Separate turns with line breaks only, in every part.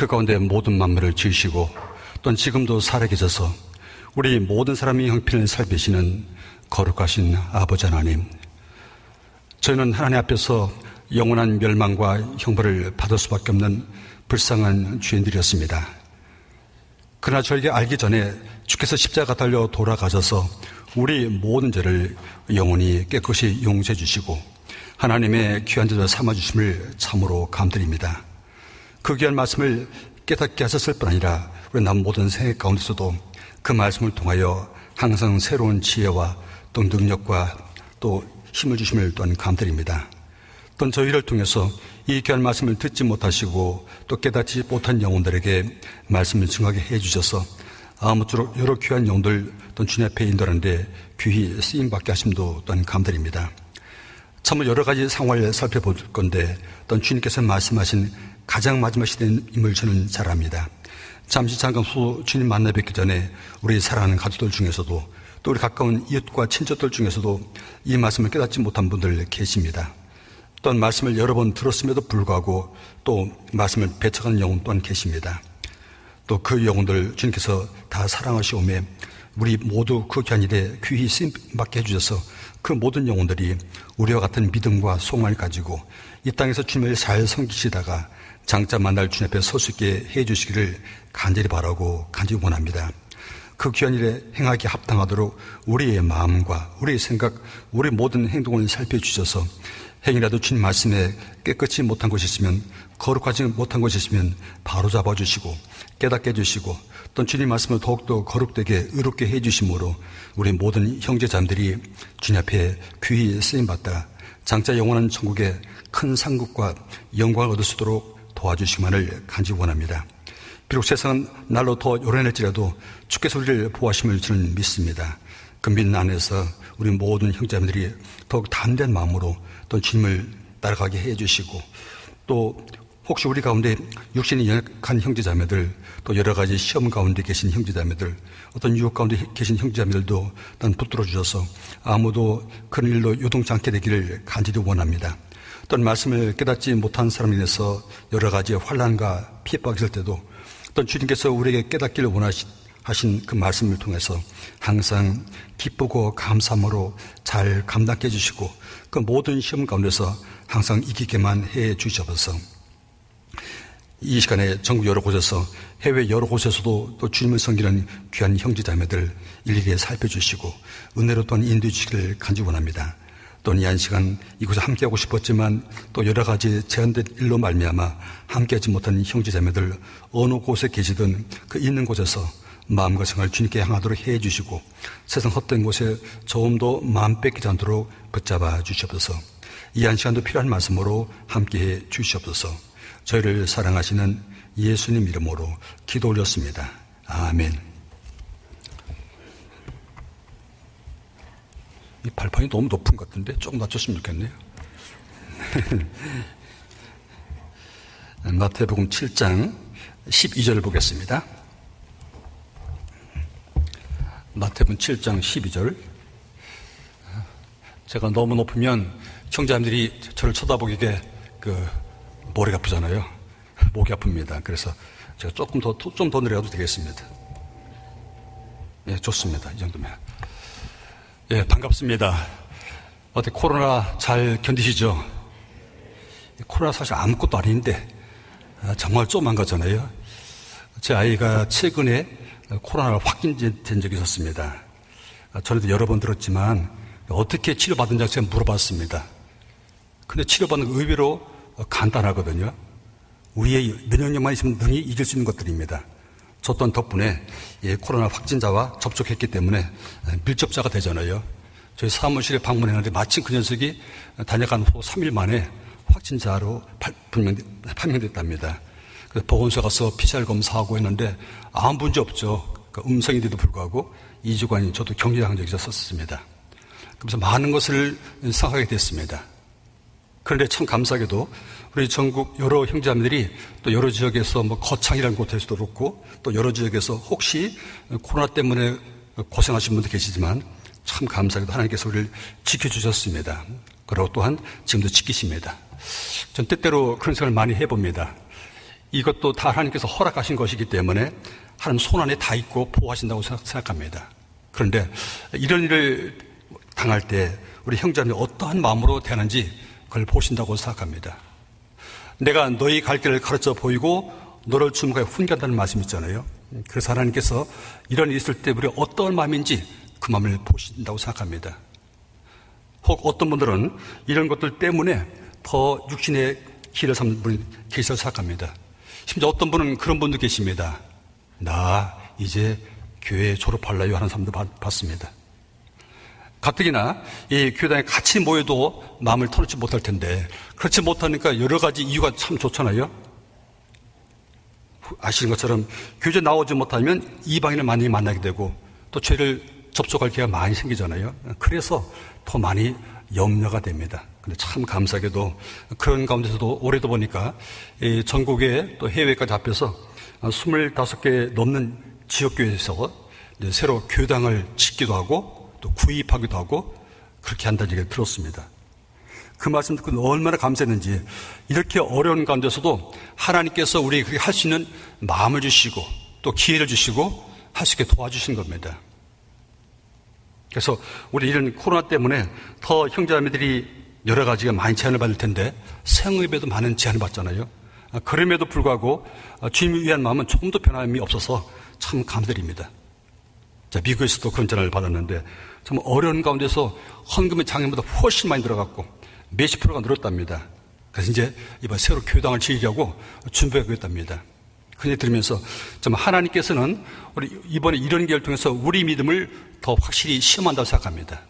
그 가운데 모든 만물을 지으시고 또한 지금도 살아계셔서 우리 모든 사람의 형편을 살피시는 거룩하신 아버지 하나님, 저희는 하나님 앞에서 영원한 멸망과 형벌을 받을 수밖에 없는 불쌍한 죄인들이었습니다. 그러나 저에게 알기 전에 주께서 십자가 달려 돌아가셔서 우리 모든 죄를 영원히 깨끗이 용서해 주시고 하나님의 귀한 제자 삼아주심을 참으로 감드립니다. 그 귀한 말씀을 깨닫게 하셨을 뿐 아니라 우리 남 모든 생애 가운데서도 그 말씀을 통하여 항상 새로운 지혜와 또 능력과 또 힘을 주심을 또한 감드립니다. 또한 저희를 통해서 이 귀한 말씀을 듣지 못하시고 또 깨닫지 못한 영혼들에게 말씀을 증하게 해주셔서 아무쪼록 여러 귀한 영들 또는 주님 앞에 인도하는데 귀히 쓰임받게 하심도 또한 감드립니다. 참으로 여러 가지 상황을 살펴볼 건데 또한 주님께서 말씀하신 가장 마지막 시대임을 저는 잘 압니다. 잠깐 후 주님 만나 뵙기 전에 우리 사랑하는 가족들 중에서도 또 우리 가까운 이웃과 친척들 중에서도 이 말씀을 깨닫지 못한 분들 계십니다. 또한 말씀을 여러 번 들었음에도 불구하고 또 말씀을 배척하는 영혼 또한 계십니다. 또 그 영혼들 주님께서 다 사랑하시오매 우리 모두 그 귀한 일에 귀히 쓰임받게 해주셔서 그 모든 영혼들이 우리와 같은 믿음과 소망을 가지고 이 땅에서 주님을 잘 섬기시다가 장차 만날 주님 앞에 설 수 있게 해주시기를 간절히 바라고 간절히 원합니다. 그 귀한 일에 행하기 합당하도록 우리의 마음과 우리의 생각, 우리 모든 행동을 살펴주셔서 행이라도 주님 말씀에 깨끗이 못한 것이 있으면 거룩하지 못한 것이 있으면 바로 잡아주시고 깨닫게 해주시고 또 주님 말씀을 더욱더 거룩되게 의롭게 해주심으로 우리 모든 형제자매들이 주님 앞에 귀히 쓰임받다 장차 영원한 천국에 큰 상급과 영광을 얻을 수 있도록 도와주시기만을 간절히 원합니다. 비록 세상은 날로 더 요란할지라도 주께서 우리를 보호하심을 저는 믿습니다. 그 믿는 안에서 우리 모든 형제자매들이 더욱 담대한 마음으로 또 주님을 따라가게 해주시고 또 혹시 우리 가운데 육신이 연약한 형제자매들 또 여러 가지 시험 가운데 계신 형제자매들 어떤 유혹 가운데 계신 형제자매들도 난 붙들어 주셔서 아무도 그런 일로 요동치 않게 되기를 간절히 원합니다. 어떤 말씀을 깨닫지 못한 사람에 대해서 여러 가지 환난과 핍박이 있을 때도 어떤 주님께서 우리에게 깨닫기를 원하신 그 말씀을 통해서 항상 기쁘고 감사함으로 잘 감당해 주시고 그 모든 시험 가운데서 항상 이기게만 해 주셔서 이 시간에 전국 여러 곳에서 해외 여러 곳에서도 또 주님을 섬기는 귀한 형제자매들 일일이 살펴주시고 은혜로 또한 인도해 주시기를 간절히 원합니다. 또는 이 한 시간 이곳에 함께하고 싶었지만 또 여러 가지 제한된 일로 말미암아 함께하지 못한 형제자매들 어느 곳에 계시든 그 있는 곳에서 마음과 생활을 주님께 향하도록 해 주시고 세상 헛된 곳에 조금도 마음 뺏기지 않도록 붙잡아 주시옵소서. 이 한 시간도 필요한 말씀으로 함께해 주시옵소서. 저희를 사랑하시는 예수님 이름으로 기도 올렸습니다. 아멘. 이 발판이 너무 높은 것 같은데 조금 낮췄으면 좋겠네요. 마태복음 7장 12절을 보겠습니다. 마태복음 7장 12절. 제가 너무 높으면 청자님들이 저를 쳐다보기에 머리가 아프잖아요. 목이 아픕니다. 그래서 제가 좀 더 내려가도 되겠습니다. 예, 좋습니다. 이 정도면. 예, 반갑습니다. 어떻게 코로나 잘 견디시죠? 코로나 사실 아무것도 아닌데 정말 조그만 거잖아요. 제 아이가 최근에 코로나가 확진된 적이 있었습니다. 전에도 여러 번 들었지만 어떻게 치료받은지 제가 물어봤습니다. 근데 치료받는 거 의외로 간단하거든요. 우리의 면역력만 있으면 능히 이길 수 있는 것들입니다. 저 또한 덕분에 코로나 확진자와 접촉했기 때문에 밀접자가 되잖아요. 저희 사무실에 방문했는데 마침 그 녀석이 다녀간 후 3일 만에 확진자로 판명됐답니다. 그래서 보건소에 가서 PCR 검사하고 했는데 아무 문제 없죠. 음성인데도 불구하고 2주간이 저도 격리당한 적이 있었습니다. 그래서 많은 것을 생각하게 됐습니다. 그런데 참 감사하게도 우리 전국 여러 형제자매들이 또 여러 지역에서 거창이라는 곳에서도 그렇고 또 여러 지역에서 혹시 코로나 때문에 고생하신 분도 계시지만 참 감사하게도 하나님께서 우리를 지켜주셨습니다. 그리고 또한 지금도 지키십니다. 전 때때로 그런 생각을 많이 해봅니다. 이것도 다 하나님께서 허락하신 것이기 때문에 하나님 손 안에 다 있고 보호하신다고 생각합니다. 그런데 이런 일을 당할 때 우리 형제자매이 어떠한 마음으로 대하는지 그걸 보신다고 생각합니다. 내가 너희 갈 길을 가르쳐 보이고 너를 주목하여 훈계한다는 말씀 있잖아요. 그래서 하나님께서 이런 일이 있을 때 우리가 어떤 마음인지 그 마음을 보신다고 생각합니다. 혹 어떤 분들은 이런 것들 때문에 더 육신의 길을 삼는 분이 계시다고 생각합니다. 심지어 어떤 분은 그런 분도 계십니다. 나 이제 교회 졸업할래요 하는 사람도 봤습니다. 가뜩이나 이 교단에 같이 모여도 마음을 터놓지 못할 텐데 그렇지 못하니까 여러 가지 이유가 참 좋잖아요. 아시는 것처럼 교제 나오지 못하면 이방인을 많이 만나게 되고 또 죄를 접촉할 기회가 많이 생기잖아요. 그래서 더 많이 염려가 됩니다. 근데 참 감사하게도 그런 가운데서도 올해도 보니까 전국에 또 해외까지 합해서 25개 넘는 지역교회에서 새로 교당을 짓기도 하고 또 구입하기도 하고 그렇게 한다는 얘기를 들었습니다. 그 말씀 듣고 얼마나 감사했는지 이렇게 어려운 가운데서도 하나님께서 우리 그렇게 할 수 있는 마음을 주시고 또 기회를 주시고 할 수 있게 도와주신 겁니다. 그래서 우리 이런 코로나 때문에 더 형제자매들이 여러 가지가 많이 제한을 받을 텐데 생업에도 많은 제한을 받잖아요. 그럼에도 불구하고 주님을 위한 마음은 조금도 변함이 없어서 참 감사드립니다. 자, 미국에서도 그런 제한을 받았는데 참 어려운 가운데서 헌금의 작년보다 훨씬 많이 들어갔고 몇십 프로가 늘었답니다. 그래서 이제 이번 새로 교당을 지으려고 준비하고 있답니다. 그냥 들으면서 좀 하나님께서는 우리 이번에 이런 기회를 통해서 우리 믿음을 더 확실히 시험한다고 생각합니다.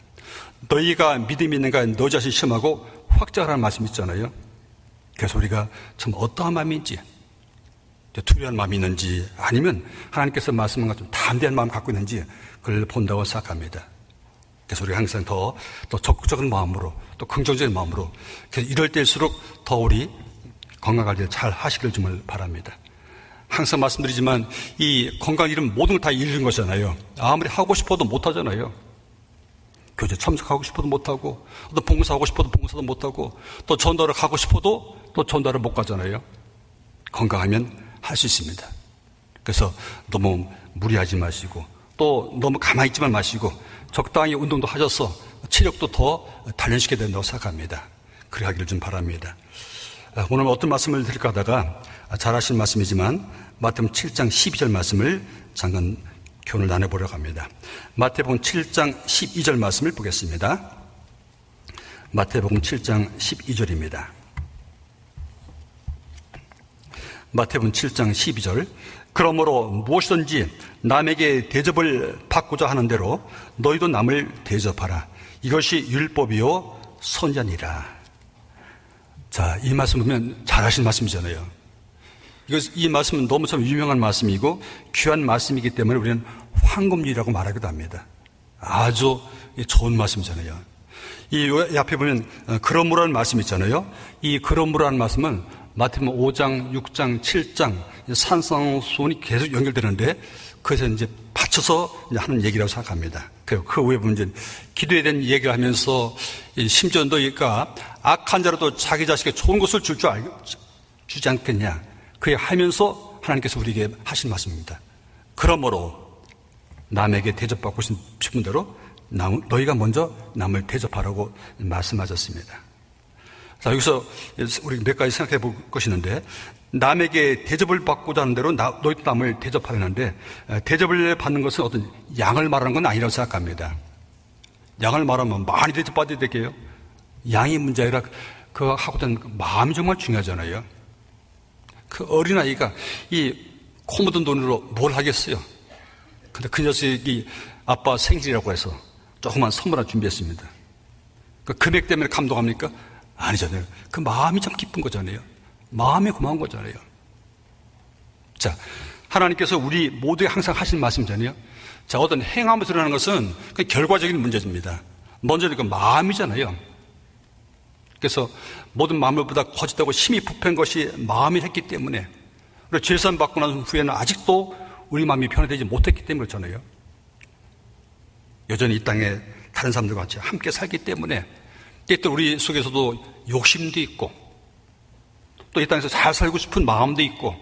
너희가 믿음이 있는가 너 자신 시험하고 확정하라는 말씀 있잖아요. 그래서 우리가 참 어떠한 마음인지 두려운 마음이 있는지 아니면 하나님께서 말씀한 것처럼 담대한 마음을 갖고 있는지 그걸 본다고 생각합니다. 그래서 우리가 항상 더 적극적인 마음으로 또 긍정적인 마음으로 이럴 때일수록 더 우리 건강관리를 잘 하시길 좀 바랍니다. 항상 말씀드리지만 이 건강 잃으면 모든 걸 다 잃는 거잖아요. 아무리 하고 싶어도 못 하잖아요. 교제 참석하고 싶어도 못 하고 또 봉사하고 싶어도 봉사도 못 하고 또 전도를 가고 싶어도 또 전도를 못 가잖아요. 건강하면 할 수 있습니다. 그래서 너무 무리하지 마시고 또 너무 가만히 있지만 마시고 적당히 운동도 하셔서 체력도 더 단련시켜야 된다고 생각합니다. 그렇게 하기를 좀 바랍니다. 오늘 어떤 말씀을 드릴까 하다가 잘 아시는 말씀이지만 마태복음 7장 12절 말씀을 잠깐 교훈을 나눠보려고 합니다. 마태복음 7장 12절 말씀을 보겠습니다. 마태복음 7장 12절입니다. 마태복음 7장 12절 그러므로 무엇이든지 남에게 대접을 받고자 하는 대로 너희도 남을 대접하라. 이것이 율법이요 선지자니라. 자, 이 말씀 보면 잘하신 말씀이잖아요. 이 말씀은 너무 참 유명한 말씀이고 귀한 말씀이기 때문에 우리는 황금률이라고 말하기도 합니다. 아주 좋은 말씀이잖아요. 이 앞에 보면 그러므로라는 말씀이 있잖아요. 이 그러므로라는 말씀은 마태복음 5장, 6장, 7장 산상수훈이 계속 연결되는데 그래서 이제 받쳐서 하는 얘기라고 생각합니다. 그 후에 보면 이제 기도에 대한 얘기를 하면서 심지어 너희가 악한 자라도 자기 자식에게 좋은 것을 주지 않겠냐. 그게 하면서 하나님께서 우리에게 하신 말씀입니다. 그러므로 남에게 대접받고 싶은 대로 너희가 먼저 남을 대접하라고 말씀하셨습니다. 자, 여기서 우리 몇 가지 생각해 볼 것이 있는데 남에게 대접을 받고자 하는 대로 너희도 남을 대접하려는데 대접을 받는 것은 어떤 양을 말하는 건 아니라고 생각합니다. 양을 말하면 많이 대접받아야 되게요. 양이 문제 아니라 그 하고자 하는 마음이 정말 중요하잖아요. 그 어린아이가 이 코 묻은 돈으로 뭘 하겠어요? 근데 그 녀석이 아빠 생일이라고 해서 조그만 선물 하나 준비했습니다. 그 금액 때문에 감동합니까? 아니잖아요. 그 마음이 참 기쁜 거잖아요. 마음이 고마운 거잖아요. 자, 하나님께서 우리 모두에 항상 하신 말씀이잖아요. 자, 어떤 행함을 드러나는 것은 그 결과적인 문제입니다. 먼저는 그 마음이잖아요. 그래서 모든 마음보다 거짓되고 심히 부패한 것이 마음이 했기 때문에 그리고 죄산 받고 난 후에는 아직도 우리 마음이 변화되지 못했기 때문에 그렇잖아요. 여전히 이 땅에 다른 사람들과 같이 함께 살기 때문에 또 우리 속에서도 욕심도 있고 또 이 땅에서 잘 살고 싶은 마음도 있고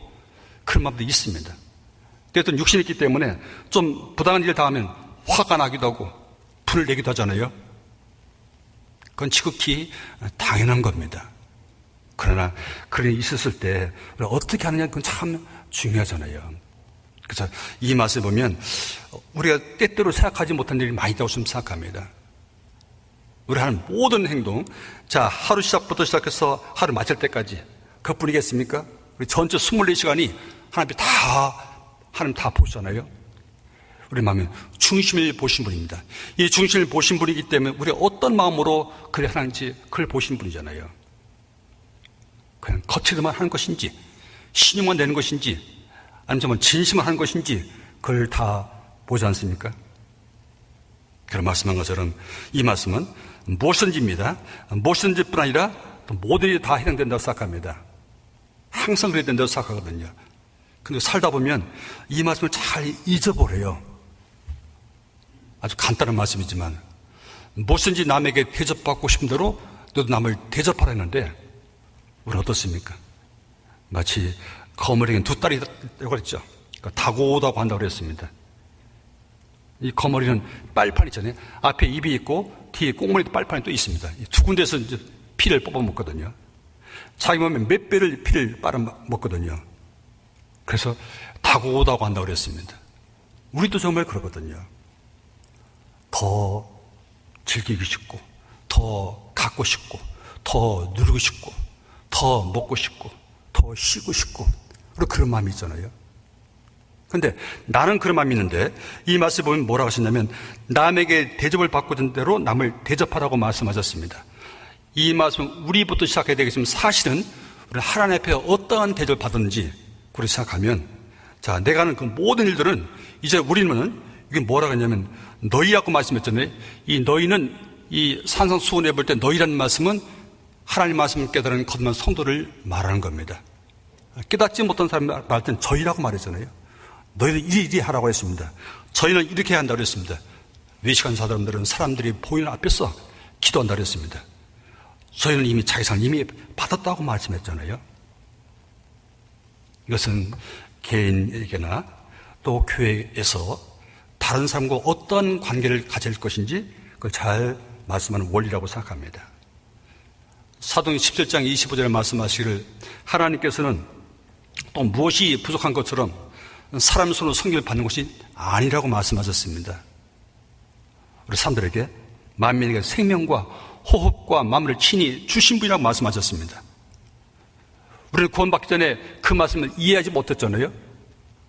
그런 마음도 있습니다. 어떤 육신이 있기 때문에 좀 부당한 일을 당하면 화가 나기도 하고 분을 내기도 하잖아요. 그건 지극히 당연한 겁니다. 그러나 그런 일이 있었을 때 어떻게 하느냐 그건 참 중요하잖아요. 그래서 이 말씀을 보면 우리가 때때로 생각하지 못한 일이 많이 있다고 좀 생각합니다. 우리 하는 모든 행동, 자, 하루 시작부터 시작해서 하루 마칠 때까지 그것뿐이겠습니까? 우리 전체 24시간이 하나님 다 보시잖아요. 우리 마음에 중심을 보신 분입니다. 이 중심을 보신 분이기 때문에 우리가 어떤 마음으로 그래 하는지 그걸 보신 분이잖아요. 그냥 겉으로만 하는 것인지, 신용만 내는 것인지, 아니면 정말 진심을 하는 것인지, 그걸 다 보지 않습니까? 그런 말씀한 것처럼 이 말씀은 무엇인지입니다. 무엇인지 뿐 아니라 모든 일이 다 해당된다고 생각합니다. 항상 그래야 된다고 생각하거든요. 근데 살다 보면 이 말씀을 잘 잊어버려요. 아주 간단한 말씀이지만 무엇인지 남에게 대접받고 싶은 대로 너도 남을 대접하라 했는데 우리는 어떻습니까? 마치 거머리에는 두 딸이 있다고 그랬죠. 그러니까 다고다고 한다고 그랬습니다. 이 거머리는 빨판이 있잖아요. 앞에 입이 있고 뒤에 꽁머리도 빨판이 또 있습니다. 두 군데에서 이제 피를 뽑아 먹거든요. 자기 몸에 몇 배를 피를 빨아 먹거든요. 그래서 다고다고 한다고 그랬습니다. 우리도 정말 그러거든요. 더 즐기고 싶고, 더 갖고 싶고, 더 누리고 싶고, 더 먹고 싶고, 더 쉬고 싶고, 그런 마음이 있잖아요. 근데 나는 그런 마음이 있는데 이 말씀 보면 뭐라고 하셨냐면 남에게 대접을 받고든 대로 남을 대접하라고 말씀하셨습니다. 이 말씀은 우리부터 시작해야 되겠지만 사실은 우리 하나님 앞에 어떠한 대접을 받았는지 그렇게 생각하면 자, 내가 하는 그 모든 일들은 이제 우리는 이게 뭐라고 했냐면 너희라고 말씀했잖아요. 이 너희는 이 산상수훈에 볼 때 너희라는 말씀은 하나님 말씀을 깨달은 거듭난 성도를 말하는 겁니다. 깨닫지 못한 사람 말할 때는 저희라고 말했잖아요. 너희는 이리 하라고 했습니다. 저희는 이렇게 해야 한다고 했습니다. 외식한 사람들은 사람들이 보이는 앞에서 기도한다고 했습니다. 저희는 이미 자기 상을 이미 받았다고 말씀했잖아요. 이것은 개인에게나 또 교회에서 다른 사람과 어떤 관계를 가질 것인지 그걸 잘 말씀하는 원리라고 생각합니다. 사도행전 17장 25절에 말씀하시기를 하나님께서는 또 무엇이 부족한 것처럼 사람 손으로 성기를 받는 것이 아니라고 말씀하셨습니다. 우리 사람들에게 만민에게 생명과 호흡과 마음을 친히 주신 분이라고 말씀하셨습니다. 우리는 구원받기 전에 그 말씀을 이해하지 못했잖아요.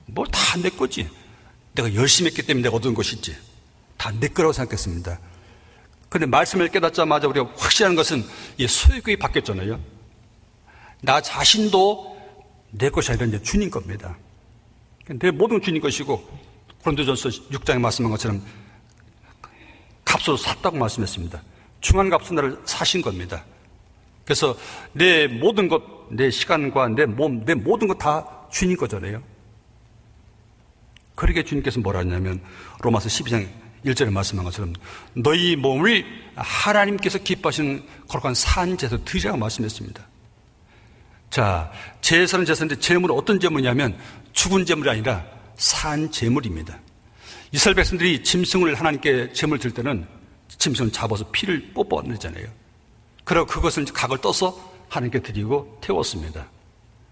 뭐 다 내 거지. 내가 열심히 했기 때문에 내가 얻은 것이지. 다 내 거라고 생각했습니다. 그런데 말씀을 깨닫자마자 우리가 확실한 것은 이 소유격이 바뀌었잖아요. 나 자신도 내 것이 아니라 이제 주님 겁니다. 내 모든 주님 것이고 고린도전서 6장에 말씀한 것처럼 값으로 샀다고 말씀했습니다. 중한 값은 나를 사신 겁니다. 그래서 내 모든 것, 내 시간과 내 몸, 내 모든 것 다 주님 거잖아요. 그러게 주님께서 뭐라 하냐면 로마서 12장 1절에 말씀한 것처럼 너희 몸을 하나님께서 기뻐하시는 거룩한 산제사 드리라고 말씀했습니다. 자, 제사는 제사인데 제물은 어떤 제물이냐면 죽은 제물이 아니라 산 제물입니다. 이스라엘 백성들이 짐승을 하나님께 제물 드릴 때는 짐승을 잡아서 피를 뽑아내잖아요. 그리고 그것을 각을 떠서 하나님께 드리고 태웠습니다.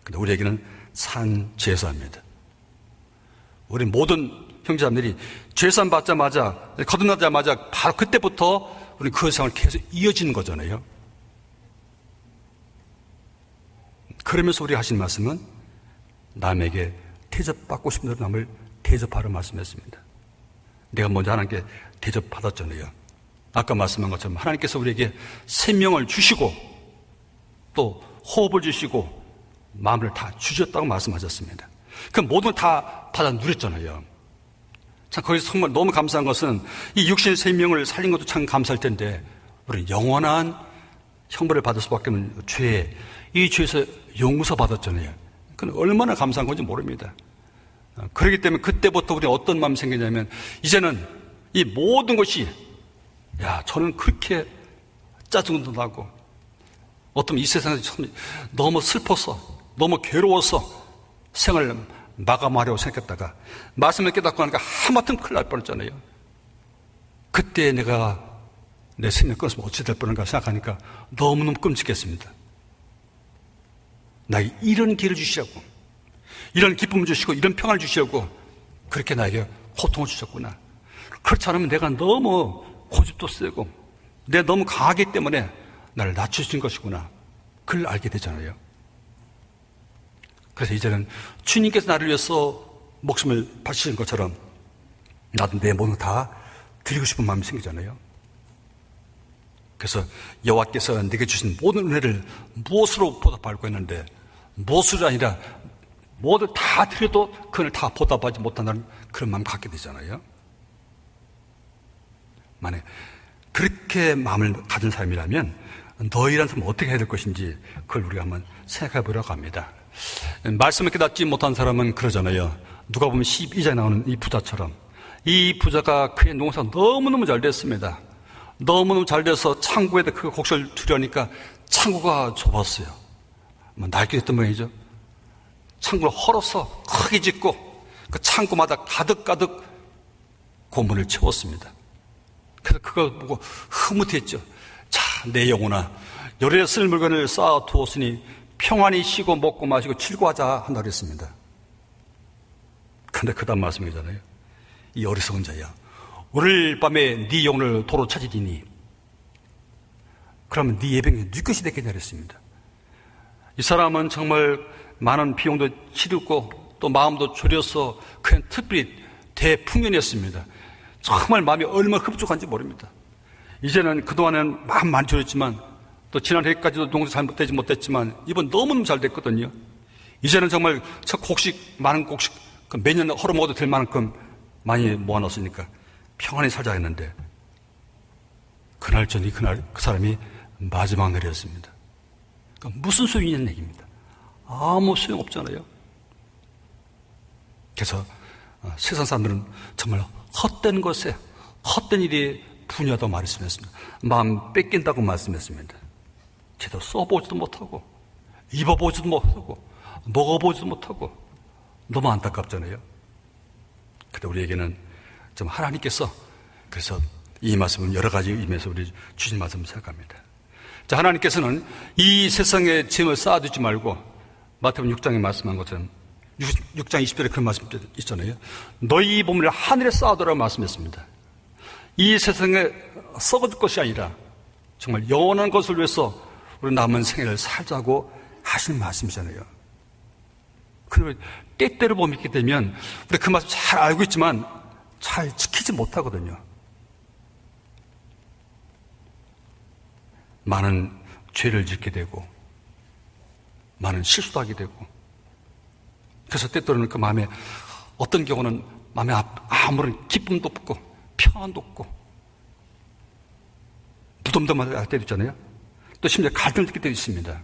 근데 우리에게는 산 제사입니다. 우리 모든 형제자매들이 죄산 받자마자 거듭나자마자 바로 그때부터 우리 그 생활을 계속 이어지는 거잖아요. 그러면서 우리가 하신 말씀은 남에게 대접받고 싶은 대로 남을 대접하라 말씀했습니다. 내가 먼저 하나님께 대접받았잖아요. 아까 말씀한 것처럼 하나님께서 우리에게 생명을 주시고 또 호흡을 주시고 마음을 다 주셨다고 말씀하셨습니다. 그 모든 걸 다 받아 누렸잖아요. 참 거기서 정말 너무 감사한 것은 이 육신의 생명을 살린 것도 참 감사할 텐데 우리는 영원한 형벌을 받을 수밖에 없는 죄, 이 죄에서 용서 받았잖아요. 그건 얼마나 감사한 건지 모릅니다. 그렇기 때문에 그때부터 우리 어떤 마음이 생기냐면 이제는 이 모든 것이 야 저는 그렇게 짜증도 나고 어떤 이 세상에서 너무 슬퍼서 너무 괴로워서 생활을 마감하려고 생각했다가 말씀을 깨닫고 나니까 하마터면 큰일 날 뻔했잖아요. 그때 내가 내 생명 끊었으면 어찌 될 뻔한가 생각하니까 너무너무 끔찍했습니다. 나에게 이런 기회를 주시려고, 이런 기쁨을 주시고 이런 평안을 주시려고 그렇게 나에게 고통을 주셨구나. 그렇지 않으면 내가 너무 고집도 세고 내가 너무 강하기 때문에 나를 낮추신 것이구나. 그걸 알게 되잖아요. 그래서 이제는 주님께서 나를 위해서 목숨을 바치신 것처럼 나도 내 몸을 다 드리고 싶은 마음이 생기잖아요. 그래서 여호와께서 내게 주신 모든 은혜를 무엇으로 보답하려고 했는데 무엇이 아니라 모두 다 드려도 그걸 다 보답하지 못한다는 그런 마음을 갖게 되잖아요. 만약 그렇게 마음을 가진 사람이라면 너희라는 사람은 어떻게 해야 될 것인지 그걸 우리가 한번 생각해 보려고 합니다. 말씀을 깨닫지 못한 사람은 그러잖아요. 누가 보면 12장에 나오는 이 부자처럼 이 부자가 그의 농사가 너무너무 잘 됐습니다. 너무너무 잘 돼서 창고에다 그 곡식을 두려니까 창고가 좁았어요. 낡게 됐던 모양이죠. 창고를 헐어서 크게 짓고 그 창고마다 가득가득 고문을 채웠습니다. 그래서 그걸 보고 흐뭇했죠. 자, 내 영혼아, 열에 쓸 물건을 쌓아 두었으니 평안히 쉬고 먹고 마시고 즐거워하자 한다고 그랬습니다. 그런데 그 다음 말씀이잖아요. 이 어리석은 자야, 오늘 밤에 네 영혼을 도로 찾으리니 그러면 네 예병이 네 것이 되겠냐 그랬습니다. 이 사람은 정말 많은 비용도 치르고 또 마음도 졸여서 그냥 특별히 대풍년이었습니다. 정말 마음이 얼마나 흡족한지 모릅니다. 이제는 그동안은 마음 많이 졸였지만 또 지난해까지도 농사 잘못되지 못했지만 이번 너무너무 잘 됐거든요. 이제는 정말 저 곡식, 많은 곡식 매년 헐어먹어도 될 만큼 많이 모아놨으니까 평안히 살자 했는데 그날 전이 그날 그 사람이 마지막 날이었습니다. 그러니까 무슨 소용이 있는 얘기입니다. 아무 소용없잖아요. 그래서 세상 사람들은 정말 헛된 것에 헛된 일이 분야다고 말씀했습니다. 마음 뺏긴다고 말씀했습니다. 제대로 써보지도 못하고 입어보지도 못하고 먹어보지도 못하고 너무 안타깝잖아요. 그런데 우리에게는 좀 하나님께서 그래서 이 말씀은 여러 가지 의미에서 우리 주신 말씀을 생각합니다. 자, 하나님께서는 이 세상에 짐을 쌓아두지 말고 마태복음 6장에 말씀한 것처럼 6장 20절에 그런 말씀 있잖아요. 너희 보물을 하늘에 쌓아두라고 말씀했습니다. 이 세상에 썩어질 것이 아니라 정말 영원한 것을 위해서 우리 남은 생애를 살자고 하시는 말씀이잖아요. 그런데 때때로 보게 되면 우리 그 말씀 잘 알고 있지만 잘 지키지 못하거든요. 많은 죄를 짓게 되고 많은 실수도 하게 되고 그래서 때때로는 그 마음에 어떤 경우는 마음에 아무런 기쁨도 없고 평안도 없고 무덤덤할 때도 있잖아요. 또 심지어 갈등을 느낄 때도 있습니다.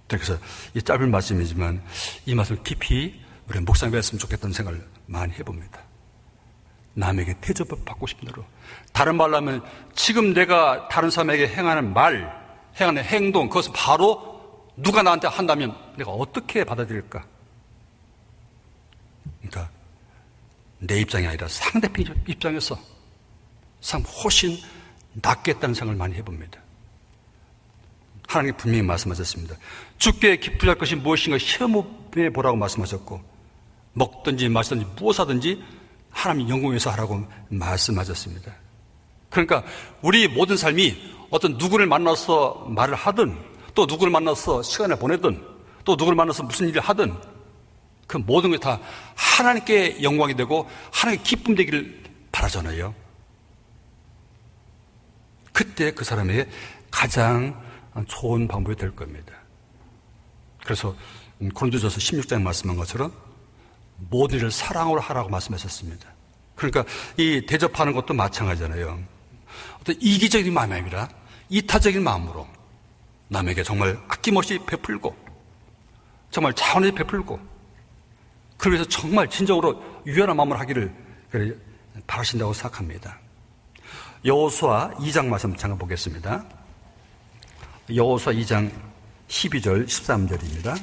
그래서 이 짧은 말씀이지만 이 말씀을 깊이 우리 묵상해 봤으면 좋겠다는 생각을 많이 해봅니다. 남에게 대접을 받고 싶은 대로, 다른 말로 하면 지금 내가 다른 사람에게 행하는 말, 행하는 행동, 그것은 바로 누가 나한테 한다면 내가 어떻게 받아들일까? 그러니까 내 입장이 아니라 상대편 입장에서 훨씬 낫겠다는 생각을 많이 해봅니다. 하나님 분명히 말씀하셨습니다. 주께 기쁘게 할 것이 무엇인가 시험해 보라고 말씀하셨고 먹든지 마시든지 무엇하든지 하나님 영광 위해서 하라고 말씀하셨습니다. 그러니까 우리 모든 삶이 어떤 누구를 만나서 말을 하든 또 누구를 만나서 시간을 보내든 또 누구를 만나서 무슨 일을 하든 그 모든 것이 다 하나님께 영광이 되고 하나님께 기쁨 되기를 바라잖아요. 그때 그 사람에게 가장 좋은 방법이 될 겁니다. 그래서 고린도전서 16장에 말씀한 것처럼 모든 일을 사랑으로 하라고 말씀하셨습니다. 그러니까 이 대접하는 것도 마찬가지잖아요. 어떤 이기적인 마음이 아니라 이타적인 마음으로 남에게 정말 아낌없이 베풀고 정말 자원을 베풀고 그래서 정말 진정으로 유연한 마음을 하기를 바라신다고 생각합니다. 여호수아 2장 말씀 잠깐 보겠습니다. 여호수아 2장 12절 13절입니다.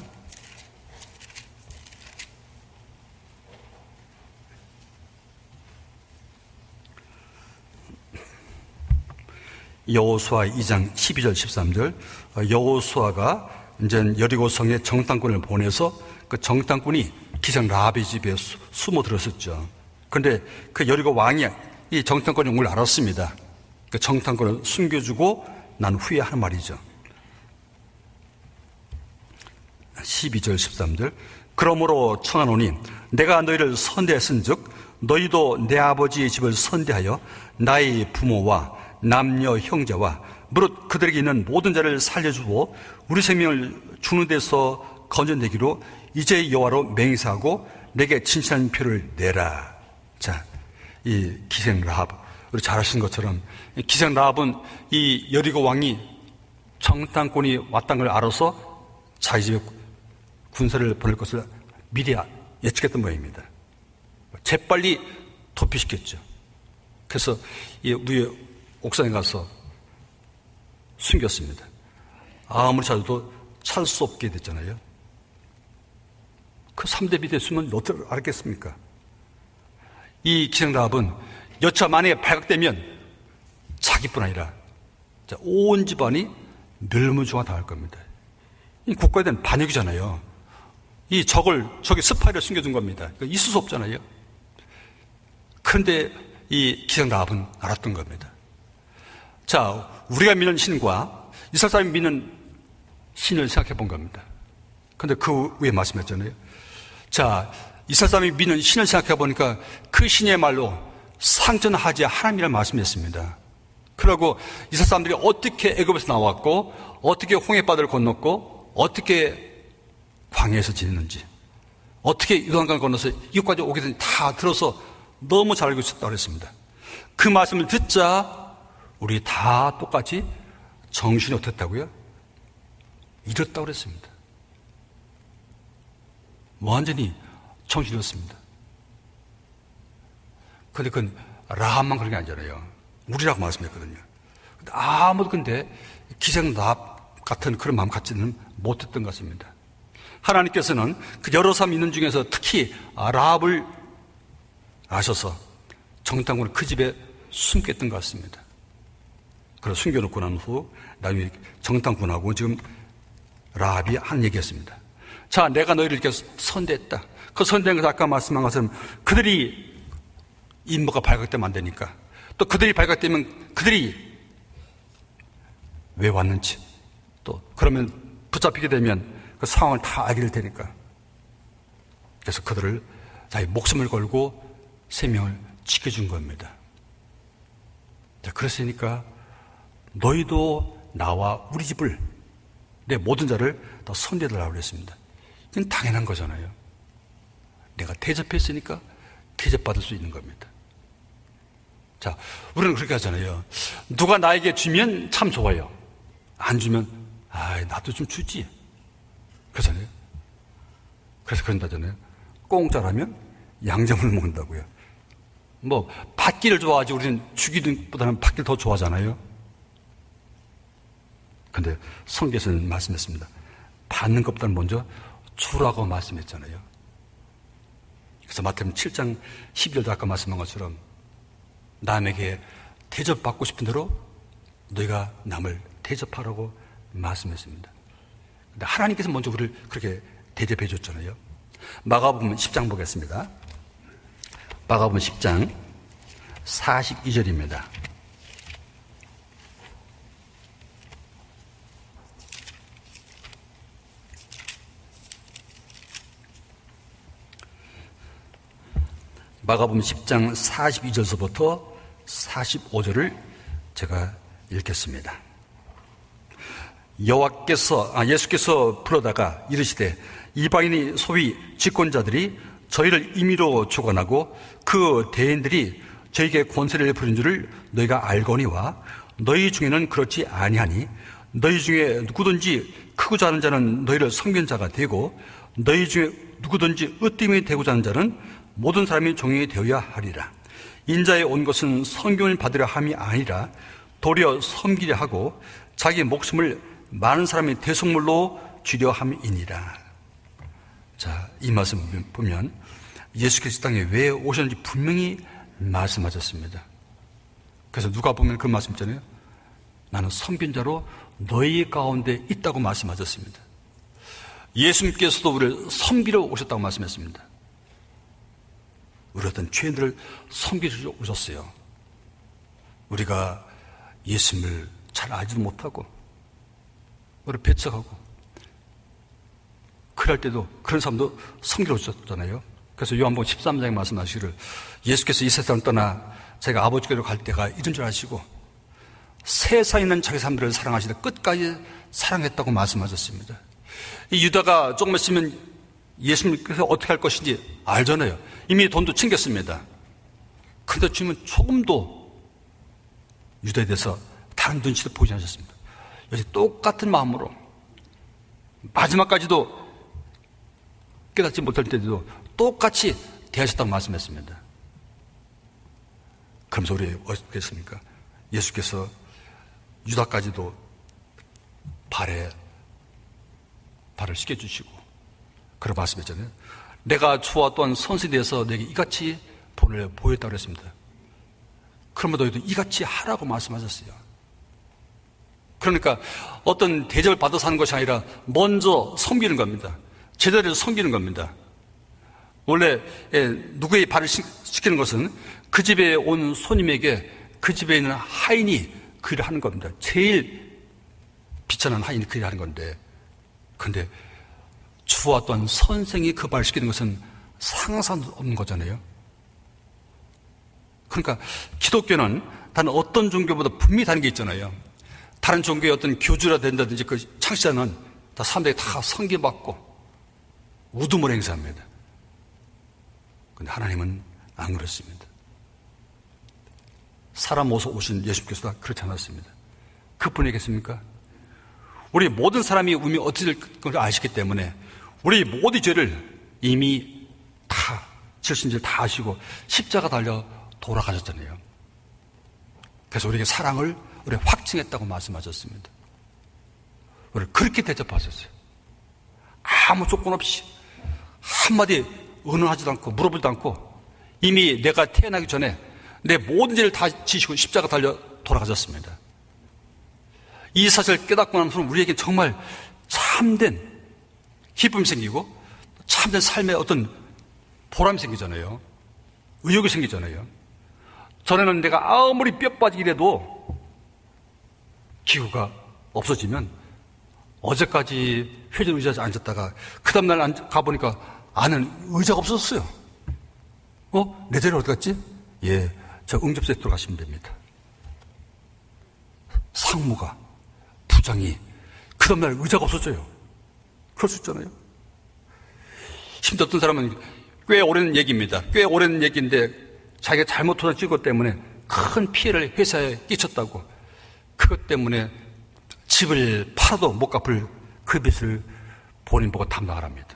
여호수아 2장 12절 13절, 여호수아가 이제 여리고성에 정탐꾼을 보내서 그 정탐꾼이 기생 라합의 집에 숨어 들었었죠. 그런데 그 여리고 왕이 이 정탐꾼의 용을 알았습니다. 그 정탐꾼을 숨겨주고 난 후에 하는 말이죠. 12절 13절, 그러므로 청하노니 내가 너희를 선대했은즉 너희도 내 아버지의 집을 선대하여 나의 부모와 남녀 형제와 무릇 그들에게 있는 모든 자를 살려주고 우리 생명을 주는 데서 건져내기로 이제 여호와로 맹세하고 내게 진실한 표를 내라. 자, 이 기생 라합, 우리 잘 아시는 것처럼 기생 라합은 이 여리고 왕이 정탐꾼이 왔다는 걸 알아서 자기 집에 군사를 보낼 것을 미리 예측했던 모양입니다. 재빨리 도피시켰죠. 그래서 우리 옥상에 가서 숨겼습니다. 아무리 찾아도 찾을 수 없게 됐잖아요. 그 3대 비대에 숨은 어떻게 알았겠습니까? 이 기생 라합은 여차 만약에 발각되면 자기뿐 아니라 온 집안이 멸문중화 당할 겁니다. 이 국가에 대한 반역이잖아요. 이 적이 스파이를 숨겨둔 겁니다. 있을 수 없잖아요. 그런데 이 기생 라합은 알았던 겁니다. 자, 우리가 믿는 신과 이스라엘 사람이 믿는 신을 생각해 본 겁니다. 그런데 그 위에 말씀했잖아요. 자, 이스라엘 사람이 믿는 신을 생각해 보니까 그 신의 말로 상전하지 하나님이라는 말씀이었습니다. 그리고 이스라엘 사람들이 어떻게 애굽에서 나왔고 어떻게 홍해바다를 건넜고 어떻게 광야에서 지냈는지 어떻게 요단강을 건너서 이곳까지 오게 된지 다 들어서 너무 잘 알고 있었다고 그랬습니다. 그 말씀을 듣자 우리 다 똑같이 정신이 어떻다고요? 잃었다고 그랬습니다. 완전히 정신이 잃었습니다. 그런데 그건 라합만 그런 게 아니잖아요. 우리라고 말씀했거든요. 아무도 근데 기생 라합 같은 그런 마음 갖지는 못했던 것 같습니다. 하나님께서는 그 여러 사람 있는 중에서 특히 라합을 아셔서 정탐꾼을 그 집에 숨겼던 것 같습니다. 그래서 숨겨놓고 난 후 나중에 정탐꾼하고 지금 라합이 한 얘기였습니다. 자, 내가 너희를 이렇게 선대했다. 그 선대한 것은 아까 말씀한 것처럼 그들이 인모가 발각되면 안 되니까 또 그들이 발각되면 그들이 왜 왔는지 또 그러면 붙잡히게 되면 그 상황을 다 알게 될 테니까 그래서 그들을 자기 목숨을 걸고 생명을 지켜준 겁니다. 자, 그랬으니까 너희도 나와 우리 집을 내 모든 자를 다 선대하라고 그랬습니다. 이건 당연한 거잖아요. 내가 대접했으니까 대접받을 수 있는 겁니다. 자, 우리는 그렇게 하잖아요. 누가 나에게 주면 참 좋아요. 안 주면 나도 좀 주지. 그러잖아요. 그래서 그런다잖아요. 공짜라면 양념을 먹는다고요. 뭐 받기를 좋아하지 우리는 주기는 보다는 받기를 더 좋아하잖아요. 그런데 성경에서는 말씀했습니다. 받는 것보다는 먼저 주라고 말씀했잖아요. 그래서 마태복음 7장 12절도 아까 말씀한 것처럼 남에게 대접받고 싶은 대로 너희가 남을 대접하라고 말씀했습니다. 근데 하나님께서 먼저 우리를 그렇게 대접해 줬잖아요. 마가복음 10장 보겠습니다. 마가복음 10장 42절입니다. 마가복음 10장 42절서부터 45절을 제가 읽겠습니다. 예수께서 부르다가 이르시되 이방인이 소위 집권자들이 저희를 임의로 주관하고 그 대인들이 저희에게 권세를 부린 줄을 너희가 알거니와 너희 중에는 그렇지 아니하니 너희 중에 누구든지 크고자 하는 자는 너희를 섬기는 자가 되고 너희 중에 누구든지 으뜸이 되고자 하는 자는 모든 사람이 종이 되어야 하리라. 인자에 온 것은 성경을 받으려 함이 아니라 도리어 섬기려 하고 자기 목숨을 많은 사람의 대속물로 주려 함이니라. 자, 이 말씀 보면 예수께서 땅에 왜 오셨는지 분명히 말씀하셨습니다. 그래서 누가 보면 그 말씀 있잖아요. 나는 선균자로 너희 가운데 있다고 말씀하셨습니다. 예수님께서도 우리를 섬기러 오셨다고 말씀했습니다. 우리 어떤 죄인들을 섬기러 오셨어요. 우리가 예수님을 잘 알지도 못하고 우리 배척하고 그럴 때도 그런 사람도 섬기러 오셨잖아요. 그래서 요한복음 13장에 말씀하시기를 예수께서 이 세상을 떠나 자기가 아버지께로 갈 때가 이런 줄 아시고 세상에 있는 자기 사람들을 사랑하시다 끝까지 사랑했다고 말씀하셨습니다. 이 유다가 조금 있으면 예수님께서 어떻게 할 것인지 알잖아요. 이미 돈도 챙겼습니다. 그런데 주님은 조금도 유다에 대해서 다른 눈치도 보이지 않으셨습니다. 여기 똑같은 마음으로 마지막까지도 깨닫지 못할 때도 똑같이 대하셨다고 말씀했습니다. 그러면서 우리 어떻게 했습니까? 예수께서 유다까지도 발을 씻겨주시고 그런 말씀했잖아요. 내가 주와 또한 선수에 대해서 내게 이같이 본을 보였다고 그랬습니다. 그러면 너희도 이같이 하라고 말씀하셨어요. 그러니까 어떤 대접을 받아서 하는 것이 아니라 먼저 섬기는 겁니다. 제자리에서 섬기는 겁니다. 원래 누구의 발을 씻기는 것은 그 집에 온 손님에게 그 집에 있는 하인이 그 일을 하는 겁니다. 제일 비천한 하인이 그 일을 하는 건데, 근데 주와 또한 선생이 그 발을 씻기는 것은 상상도 없는 거잖아요. 그러니까 기독교는 다른 어떤 종교보다 분명히 다른 게 있잖아요. 다른 종교의 어떤 교주라 된다든지 그 창시자는 다 사람들이 다 섬기받고 우두머리 행사합니다. 그런데 하나님은 안 그렇습니다. 사람 모서 오신 예수께서 그렇지 않았습니다. 그뿐이겠습니까? 우리 모든 사람이 운이 어떻게 될 걸 아시기 때문에 우리 모든 죄를 이미 다 질신질 다 아시고 십자가 달려 돌아가셨잖아요. 그래서 우리에게 사랑을 우리 확증했다고 말씀하셨습니다. 우리를 그렇게 대접하셨어요. 아무 조건 없이 한마디 의논하지도 않고 물어보지도 않고 이미 내가 태어나기 전에 내 모든 죄를 다 지시고 십자가 달려 돌아가셨습니다. 이 사실을 깨닫고 나면 우리에게 정말 참된 기쁨이 생기고 참된 삶의 어떤 보람이 생기잖아요. 의욕이 생기잖아요. 전에는 내가 아무리 뼈 빠지기라도 기후가 없어지면 어제까지 회전 의자에 앉았다가 그 다음날 가보니까 안은 의자가 없었어요. 내 자리 어디 갔지? 예, 저 응접소에 들어가시면 됩니다. 상무가, 부장이 그 다음날 의자가 없어져요. 그럴 수 있잖아요. 심지어 어떤 사람은 꽤 오랜 얘기입니다. 꽤 오랜 얘기인데 자기가 잘못 도장 찍은 것 때문에 큰 피해를 회사에 끼쳤다고 그것 때문에 집을 팔아도 못 갚을 그 빚을 본인 보고 담당하랍니다.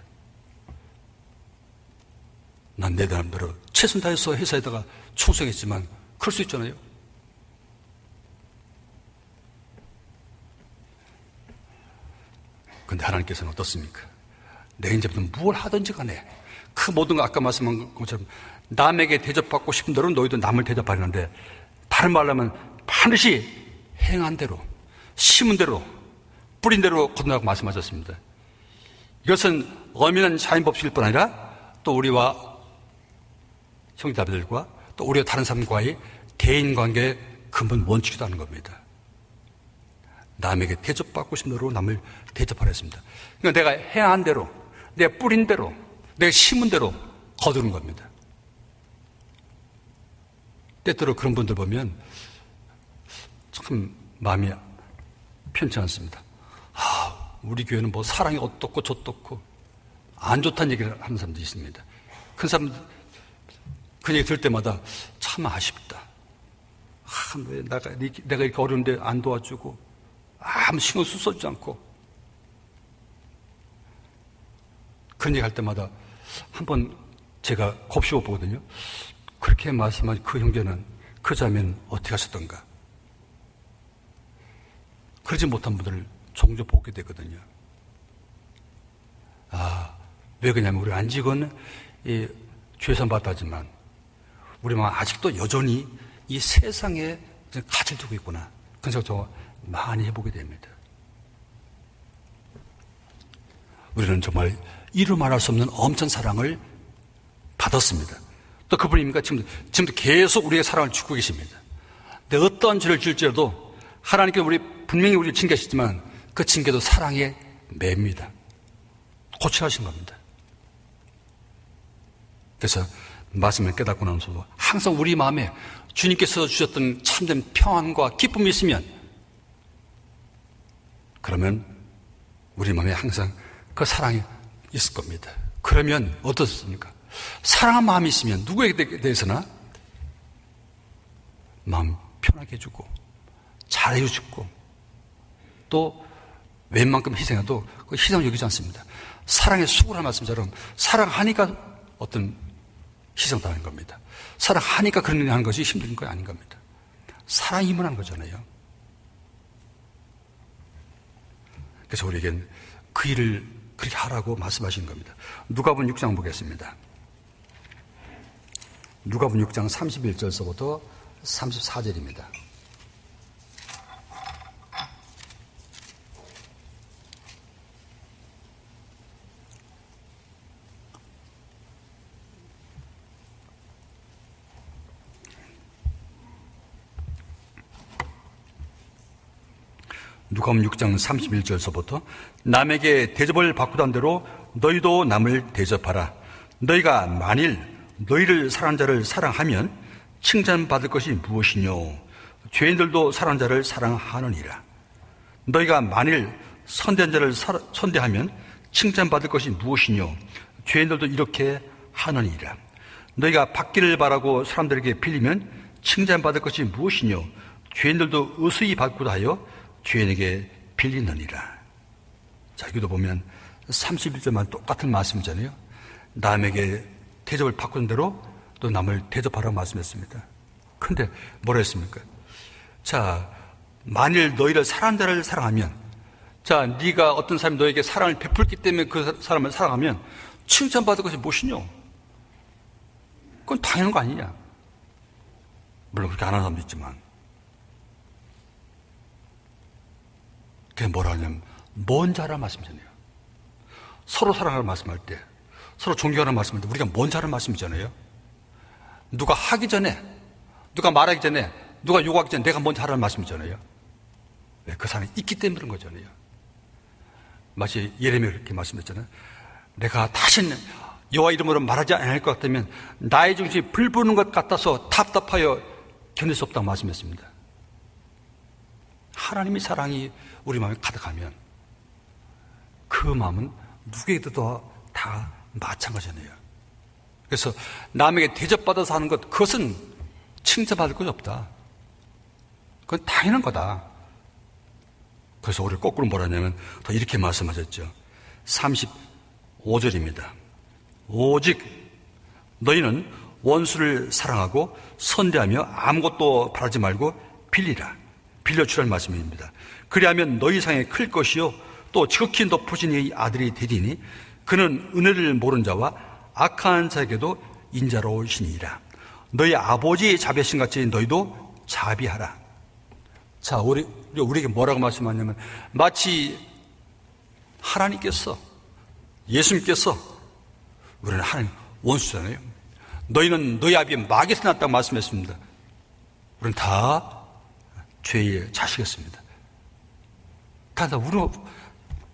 난 내 나름대로 최선 다해서 회사에다가 충성했지만 그럴 수 있잖아요. 그런데 하나님께서는 어떻습니까? 내 인자부터 무엇을 하든지 간에 그 모든 거 아까 말씀한 것처럼 남에게 대접받고 싶은 대로 너희도 남을 대접하려는데 다른 말로 하면 반드시 행한 대로 심은 대로 뿌린 대로 거둔다고 말씀하셨습니다. 이것은 엄연한 자연법칙일 뿐 아니라 또 우리와 형제자매들과 또 우리와 다른 사람과의 대인관계의 근본 원칙이기도 하는 겁니다. 남에게 대접받고 싶은 대로 남을 대접하려 했습니다. 그러니까 내가 행한 대로 내가 뿌린 대로 내가 심은 대로 거두는 겁니다. 때때로 그런 분들 보면 참 마음이 편치 않습니다. 우리 교회는 뭐 사랑이 어떻고 저떻고 안 좋다는 얘기를 하는 사람도 있습니다. 그 사람 그 얘기 들을 때마다 참 아쉽다. 왜 내가 이렇게 어려운데 안 도와주고 아무 신경 써주지 않고 그런 얘기 할 때마다 한번 제가 곱씹어 보거든요. 그렇게 말씀한 그 형제는 그 자매는 어떻게 하셨던가. 그러지 못한 분들을 종종 보게 되거든요. 왜 그러냐면 우리 안직은 죄산 받다지만 우리 마음 아직도 여전히 이 세상에 가지를 두고 있구나. 그래서 저 많이 해보게 됩니다. 우리는 정말 이루 말할 수 없는 엄청난 사랑을 받았습니다. 또 그분입니까? 지금도 계속 우리의 사랑을 주고 계십니다. 근데 어떠한 죄를 지을지라도 하나님께 분명히 우리를 징계하시지만 그 징계도 사랑의 매입니다. 고쳐하신 겁니다. 그래서 말씀을 깨닫고 나서도 항상 우리 마음에 주님께서 주셨던 참된 평안과 기쁨이 있으면 그러면 우리 마음에 항상 그 사랑이 있을 겁니다. 그러면 어떻습니까? 사랑한 마음이 있으면 누구에게 대해서나 마음 편하게 해주고 잘해주고 또 웬만큼 희생해도 그 희생을 여기지 않습니다. 사랑의 수고라는 말씀처럼 사랑하니까 어떤 희생당하는 겁니다. 사랑하니까 그런 일을 하는 것이 힘든 거 아닌 겁니다. 사랑이 임원하는 거잖아요. 그래서 우리에겐 그 일을 그렇게 하라고 말씀하시는 겁니다. 누가복음 6장 보겠습니다. 누가복음 6장 31절서부터 34절입니다. 누가복음 6장 31절서부터 남에게 대접을 받고단 대로 너희도 남을 대접하라. 너희가 만일 너희를 사랑하는 자를 사랑하면 칭찬받을 것이 무엇이뇨? 죄인들도 사랑하는 자를 사랑하느니라. 너희가 만일 선대한 자를 선대하면 칭찬받을 것이 무엇이뇨? 죄인들도 이렇게 하느니라. 너희가 받기를 바라고 사람들에게 빌리면 칭찬받을 것이 무엇이뇨? 죄인들도 의수히 받고자 하여 죄인에게 빌리느니라. 자, 여기도 보면 31절만 똑같은 말씀이잖아요. 남에게 대접을 바꾸는 대로 또 남을 대접하라고 말씀했습니다. 근데 뭐라 했습니까? 자, 만일 너희를 사랑하는 자를 사랑하면, 자, 네가 어떤 사람이 너에게 사랑을 베풀기 때문에 그 사람을 사랑하면 칭찬받을 것이 무엇이뇨? 그건 당연한 거 아니냐? 물론 그렇게 안 하는 사람도 있지만. 그게 뭐라 하냐면 뭔지 하라는 말씀이잖아요. 서로 사랑하라는 말씀할 때, 서로 존경하라는 말씀할 때 우리가 뭔지 하라는 말씀이잖아요. 누가 하기 전에, 누가 말하기 전에, 누가 요구하기 전에 내가 먼저 하라는 말씀이잖아요. 왜? 그 사람이 있기 때문에 그런 거잖아요. 마치 예레미야 그렇게 말씀했잖아요. 내가 다시는 여호와 이름으로 말하지 않을 것 같다면 나의 중심이 불 부는 것 같아서 답답하여 견딜 수 없다고 말씀했습니다. 하나님의 사랑이 우리 마음에 가득하면 그 마음은 누구에게도 다 마찬가지네요. 그래서 남에게 대접받아서 하는 것, 그것은 칭찬받을 것이 없다. 그건 당연한 거다. 그래서 우리 거꾸로 뭐라 하냐면 더 이렇게 말씀하셨죠. 35절입니다. 오직 너희는 원수를 사랑하고 선대하며 아무것도 바라지 말고 빌리라. 빌려주라는 말씀입니다. 그리하면 너희 상에 클 것이요 또 지극히 높으신 이 아들이 되리니 그는 은혜를 모르는 자와 악한 자에게도 인자로우시니라. 너희 아버지의 자비하신 같이 너희도 자비하라. 자, 우리에게 뭐라고 말씀하냐면 마치 하나님께서, 예수님께서, 우리는 하나님 원수잖아요. 너희는 너희 아비의 마귀에서 났다고 말씀했습니다. 우리는 다 죄의 자식이었습니다. 다 우리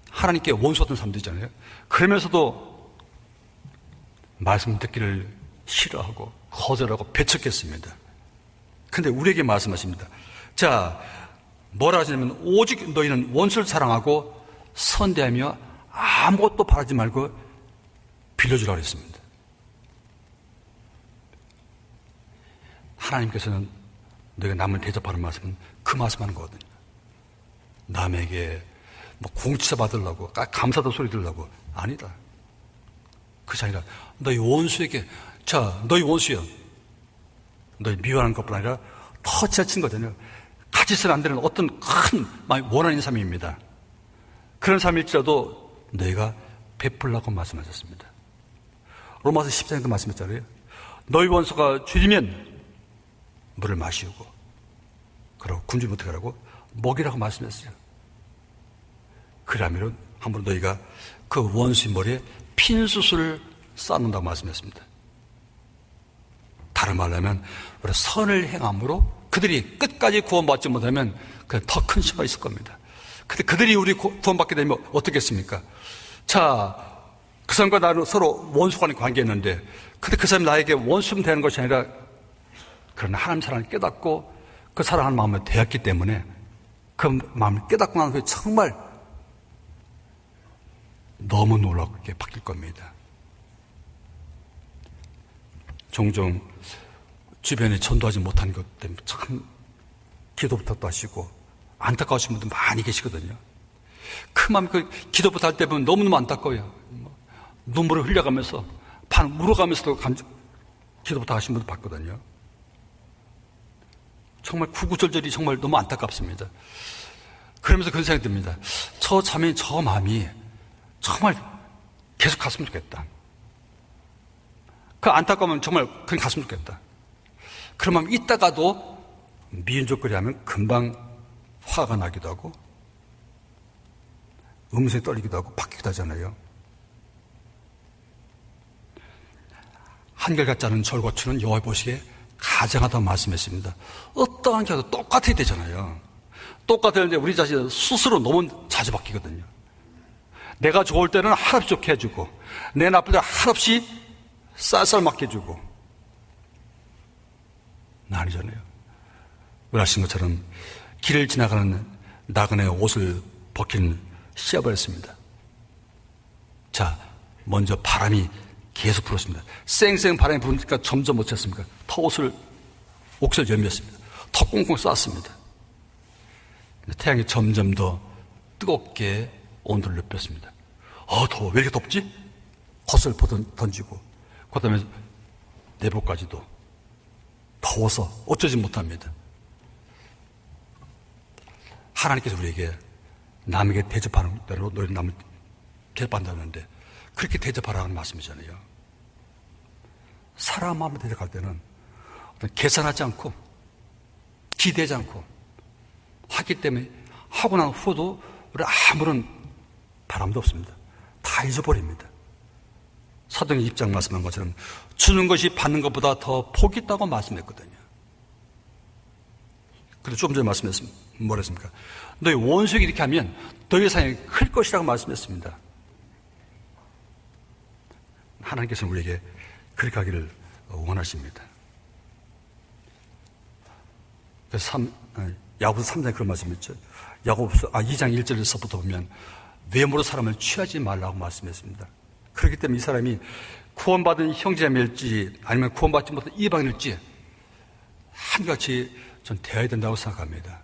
하나님께 원수였던 사람들이잖아요. 그러면서도 말씀 듣기를 싫어하고 거절하고 배척했습니다. 근데 우리에게 말씀하십니다. 자, 뭐라 하시냐면 오직 너희는 원수를 사랑하고 선대하며 아무것도 바라지 말고 빌려주라고 했습니다. 하나님께서는 너희가 남을 대접하는 말씀은 그 말씀하는 거거든요. 남에게 뭐 공치사 받으려고 감사도 소리 들으려고 아니다. 그것이 아니라 너희 원수에게, 자, 너희 원수여, 너희 미워하는 것뿐 아니라 더 지나친 거잖아요. 같이 있으면 안 되는 어떤 큰 원한인 삶입니다. 그런 삶일지라도 너희가 베풀라고 말씀하셨습니다. 로마서 14장도 말씀했잖아요. 너희 원수가 줄이면 물을 마시우고, 그리고 굶주면 어떻게 하라고? 먹이라고 말씀했어요. 그러면 한번 너희가 그 원수의 머리에 핀수술을 쌓는다고 말씀했습니다. 다른 말로 하면 우리 선을 행함으로 그들이 끝까지 구원받지 못하면 더 큰 심판이 있을 겁니다. 근데 그들이 우리 구원받게 되면 어떻겠습니까? 자, 그 사람과 나는 서로 원수 간의 관계였는데, 근데 그 사람이 나에게 원수면 되는 것이 아니라 그러나 하나님 사랑을 깨닫고 그 사랑하는 마음을 대했기 때문에 그 마음을 깨닫고 난 후에 정말 너무 놀랍게 바뀔 겁니다. 종종 주변에 전도하지 못한 것 때문에 참 기도 부탁도 하시고 안타까우신 분들 많이 계시거든요. 그 마음, 기도 부탁할 때 보면 너무너무 안타까워요. 눈물을 흘려가면서 반 물어가면서도 기도 부탁하신 분들 봤거든요. 정말 구구절절이 정말 너무 안타깝습니다. 그러면서 그런 생각이 듭니다. 저 자매인 저 마음이 정말 계속 갔으면 좋겠다. 그 안타까우면 정말 그냥 갔으면 좋겠다. 그런 마음이 있다가도 미운족거리 하면 금방 화가 나기도 하고 음성이 떨리기도 하고 바뀌기도 하잖아요. 한결같지 않은 절고추는 여호와의 보시기에 가장하다고 말씀했습니다. 어떠한 경우도 똑같아야 되잖아요. 똑같았는데 우리 자신 스스로 너무 자주 바뀌거든요. 내가 좋을 때는 한없이 좋게 해주고 내 나쁠 때는 한없이 쌀쌀 맞게 해주고 아니잖아요. 우리 아시는 것처럼 길을 지나가는 나그네의 옷을 벗긴 씌어버렸습니다. 자, 먼저 바람이 계속 불었습니다. 쌩쌩 바람이 부니까 점점 어쩌습니까? 더 옷을 여미었습니다. 더 꽁꽁 쌌습니다. 태양이 점점 더 뜨겁게 온도를 높였습니다. 더워. 왜 이렇게 덥지? 겉을 던지고 그 다음에 내복까지도 더워서 어쩌지 못합니다. 하나님께서 우리에게 남에게 대접하는 대로 너희는 남을 대접한다는데 그렇게 대접하라는 말씀이잖아요. 사람 마음을 대접할 때는 어떤 계산하지 않고 기대하지 않고 하기 때문에 하고 난 후도 우리 아무런 바람도 없습니다. 다 잊어버립니다. 사도행전 20장 말씀한 것처럼 주는 것이 받는 것보다 더 복이 있다고 말씀했거든요. 그리고 좀 전에 말씀했습니다. 뭐라 했습니까? 너희 원수에게 이렇게 하면 너희 상이 클 것이라고 말씀했습니다. 하나님께서는 우리에게 그렇게 하기를 원하십니다. 그래서 야고보서 3장에 그런 말씀이 있죠. 야고보서 2장 1절에서부터 보면 외모로 사람을 취하지 말라고 말씀했습니다. 그렇기 때문에 이 사람이 구원받은 형제자매일지 아니면 구원받지 못한 이방인일지 한같이 전 대해야 된다고 생각합니다.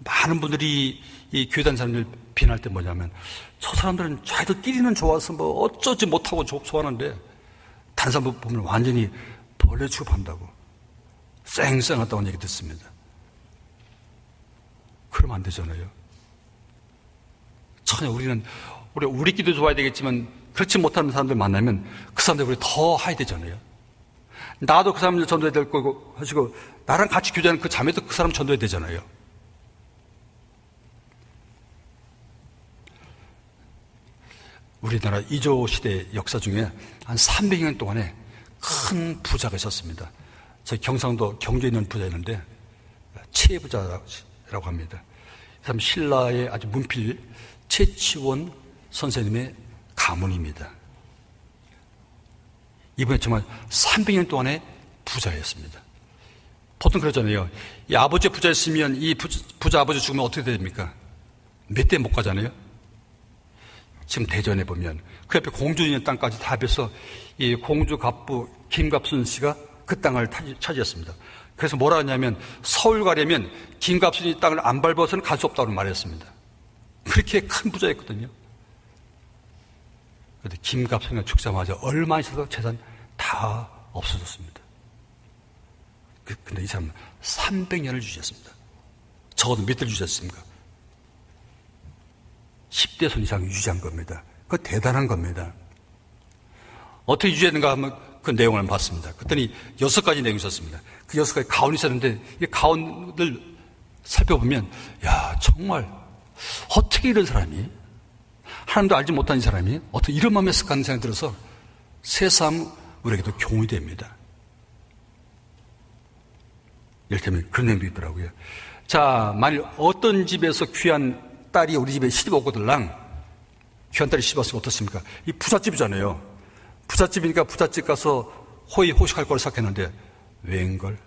많은 분들이 이 교회 다니는 사람들 비난할 때 뭐냐면 저 사람들은 자기들끼리는 좋아서 뭐 어쩌지 못하고 좋아하는데 다른 사람 보면 완전히 벌레 취급한다고 쌩쌩하다고 얘기 듣습니다. 그러면 안 되잖아요. 전혀 우리끼리도 좋아야 되겠지만 그렇지 못하는 사람들 만나면 그 사람들 우리 더 해야 되잖아요. 나도 그 사람들 전도해야 될 거고 하시고 나랑 같이 교제하는 그 자매도 그 사람 전도해야 되잖아요. 우리나라 이조 시대 역사 중에 한 300년 동안에 큰 부자가 있었습니다. 저희 경상도 경주에 있는 부자였는데 최부자라고 합니다. 이 사람 신라의 아주 문필 최치원 선생님의 가문입니다. 이번에 정말 300년 동안의 부자였습니다. 보통 그러잖아요. 이 아버지 부자였으면 이 부자 아버지 죽으면 어떻게 됩니까? 몇 대 못 가잖아요. 지금 대전에 보면 그 옆에 공주 있는 땅까지 다 합해서 이 공주 갑부 김갑순 씨가 그 땅을 차지했습니다. 그래서 뭐라 하냐면 서울 가려면 김갑순이 땅을 안 밟아서는 갈 수 없다고 말했습니다. 그렇게 큰 부자였거든요. 그런데 김갑순이가 죽자마자 얼마 있어서 재산 다 없어졌습니다. 근데 이 사람은 300년을 유지했습니다. 적어도 몇 대를 유지했습니까? 10대 손 이상 유지한 겁니다. 그거 대단한 겁니다. 어떻게 유지했는가 하면 그 내용을 봤습니다. 그랬더니 6가지 내용이 있었습니다. 그 6가지 가운이 있었는데 이 가운을 살펴보면, 야, 정말 어떻게 이런 사람이, 하나님도 알지 못한 이 사람이 어떻게 이런 마음에 했을까 하는 생각이 들어서 새삼 우리에게도 교훈이 됩니다. 이를테면 그런 내용도 있더라고요. 자, 만일 어떤 집에서 귀한 딸이 우리 집에 시집 오거들랑, 귀한 딸이 시집 왔으면 어떻습니까? 이 부잣집이잖아요. 부잣집이니까 부잣집 가서 호의호식할 걸 생각했는데 웬걸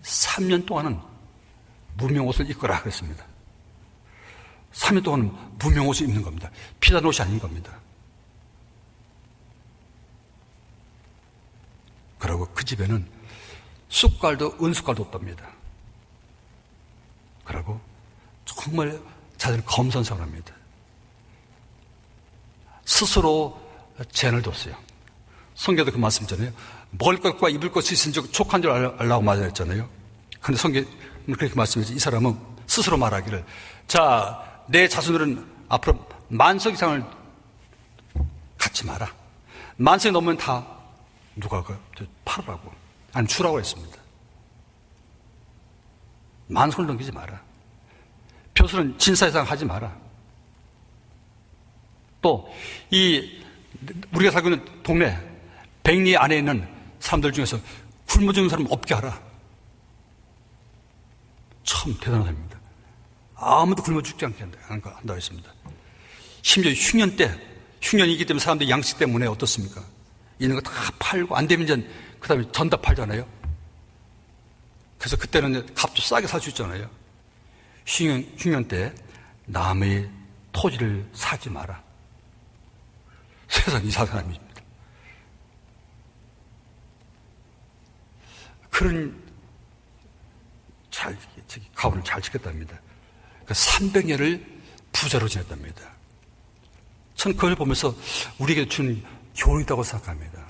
3년 동안은 무명옷을 입거라 그랬습니다. 3년 동안은 무명옷을 입는 겁니다. 비싼 옷이 아닌 겁니다. 그리고 그 집에는 숟갈도 은숟갈도 없답니다. 그리고 정말 자기는 검선사를 합니다. 스스로 제한을 뒀어요. 성경도 그 말씀 있잖아요. 먹을 것과 입을 것이 있은 즉 족한 줄 알라고 말했잖아요. 그런데 성경은 그렇게 말씀했죠. 이 사람은 스스로 말하기를, 자, 내 자손들은 앞으로 만석 이상을 갖지 마라. 만석이 넘으면 다 누가 팔으라고, 아니 주라고 했습니다. 만석을 넘기지 마라. 벼슬은 진사 이상 하지 마라. 또 우리가 살고 있는 동네 백리 안에 있는 사람들 중에서 굶어 죽는 사람 없게 하라. 참 대단한 사람입니다. 아무도 굶어 죽지 않게 한다고 했습니다. 심지어 흉년이기 때문에 사람들이 양식 때문에 어떻습니까? 있는 거 다 팔고 안 되면 이제 그 다음에 전다 팔잖아요. 그래서 그때는 값도 싸게 살 수 있잖아요. 흉년 때 남의 토지를 사지 마라. 세상 이상한 사람입니다. 그런 가문을 잘 지켰답니다. 300년을 부자로 지냈답니다. 저는 그걸 보면서 우리에게 주는 교훈이라고 생각합니다.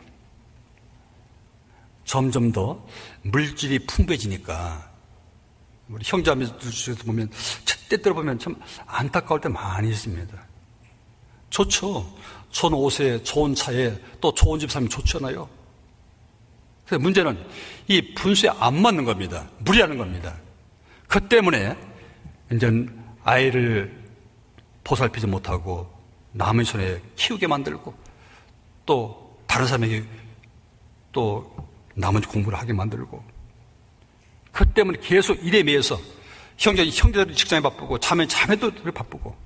점점 더 물질이 풍부해지니까 우리 형제자매들 보면 때때로 보면 참 안타까울 때 많이 있습니다. 좋죠. 좋은 옷에 좋은 차에 또 좋은 집 살면 좋잖아요. 그런데 문제는 이 분수에 안 맞는 겁니다. 무리하는 겁니다. 그 때문에 이제 아이를 보살피지 못하고 남의 손에 키우게 만들고 또 다른 사람에게 또 남은 공부를 하게 만들고, 그 때문에 계속 일에 매여서 형제들이 직장에 바쁘고 자매도 바쁘고,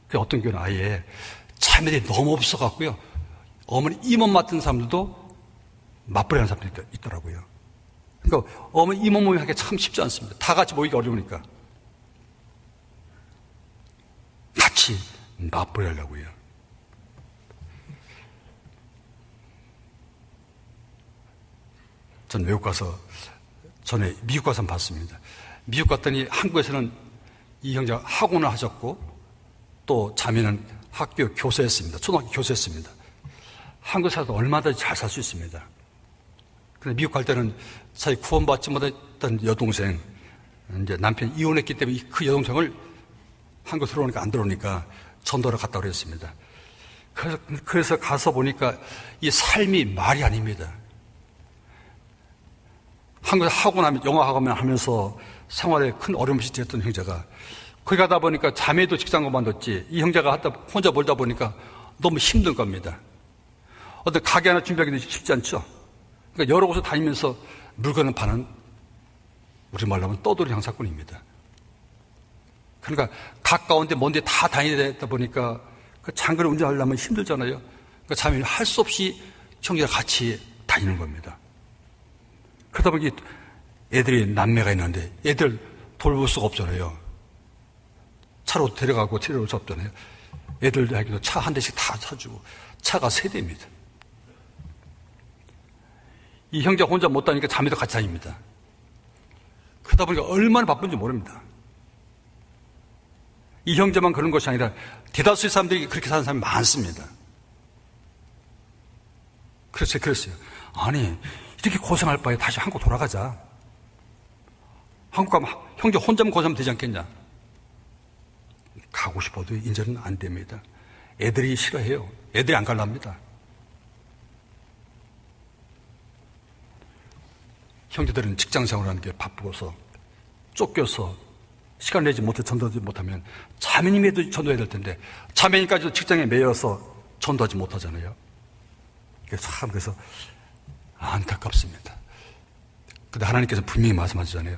그 어떤 경우는 아예 자매들이 너무 없어갖고요, 어머니 임원 맡은 사람들도 맞벌이하는 사람들이 있더라고요. 그러니까 어머니 임원 모임하기 참 쉽지 않습니다. 다 같이 모이기 어려우니까 같이 맞벌이 하려고요. 전 외국 가서 전에 미국 가서 봤습니다. 미국 갔더니 한국에서는 이 형제가 학원을 하셨고 또 자매는 학교 교사였습니다. 초등학교 교사였습니다. 한국 살아도 얼마든지 잘 살 수 있습니다. 그런데 미국 갈 때는 자기 구원받지 못했던 여동생, 이제 남편이 이혼했기 때문에 그 여동생을 한국 들어오니까 안 들어오니까 전도를 갔다 그랬습니다. 그래서 가서 보니까 이 삶이 말이 아닙니다. 한국에서 학원, 영어 학원 하면서 생활에 큰 어려움을 시작했던 형제가 거기 가다 보니까 자매도 직장 그만뒀지, 이 형제가 혼자 벌다 보니까 너무 힘든 겁니다. 어떤 가게 하나 준비하기도 쉽지 않죠. 그러니까 여러 곳을 다니면서 물건을 파는, 우리 말로 하면 떠돌이 장사꾼입니다. 그러니까 가까운데 먼데 다 다니다 보니까 그 장거리 운전하려면 힘들잖아요. 그러니까 자매는 할 수 없이 형제가 같이 다니는 겁니다. 그러다 보니 애들이 남매가 있는데 애들 돌볼 수가 없잖아요. 차로 데려가고 데려올 수 없잖아요. 애들에게도 차 한 대씩 다 사주고, 차가 3대입니다. 이 형제 혼자 못 다니니까 자매도 같이 다닙니다. 그러다 보니까 얼마나 바쁜지 모릅니다. 이 형제만 그런 것이 아니라 대다수의 사람들이 그렇게 사는 사람이 많습니다. 그래서 그랬어요. 아니, 이렇게 고생할 바에 다시 한국 돌아가자. 한국 가면 형제 혼자만 고생하면 되지 않겠냐. 가고 싶어도 이제는 안 됩니다. 애들이 싫어해요. 애들이 안 갈랍니다. 형제들은 직장 생활하는 게 바쁘고서 쫓겨서 시간 내지 못해 전도하지 못하면 자매님에도 전도해야 될 텐데 자매님까지도 직장에 매여서 전도하지 못하잖아요. 그래서 안타깝습니다. 근데 하나님께서 분명히 말씀하시잖아요.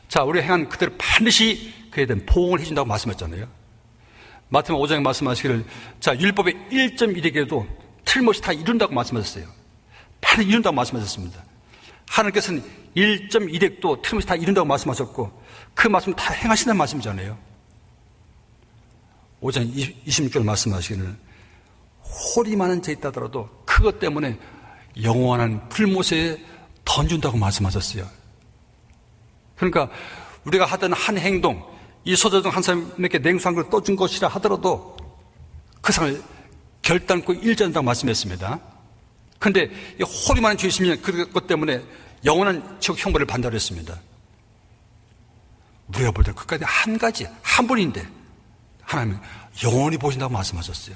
자, 우리 행한 그대로 반드시 그에 대한 보응을 해준다고 말씀했잖아요. 마태복음 5장에 말씀하시기를 자, 율법의 1.1에게도 틀림없이 다 이룬다고 말씀하셨어요. 반드시 이룬다고 말씀하셨습니다. 하나님께서는 1.1획도 틀림없이 다 이룬다고 말씀하셨고 그 말씀 다 행하신다는 말씀이잖아요. 5장 26절 말씀하시기를 홀이 많은 죄 있다 하더라도 그것 때문에 영원한 불못에 던진다고 말씀하셨어요. 그러니까 우리가 하던 한 행동, 이 소저등 한 사람에게 냉수 한 그릇 떠준 것이라 하더라도 그 상을 결단코 일전한다고 말씀했습니다. 그런데 이 홀이 많은 죄 있으면 그것 때문에 영원한 지옥 형벌을 받는다고 했습니다. 우리가 볼 때 끝까지 한 가지, 한 분인데 하나님은 영원히 보신다고 말씀하셨어요.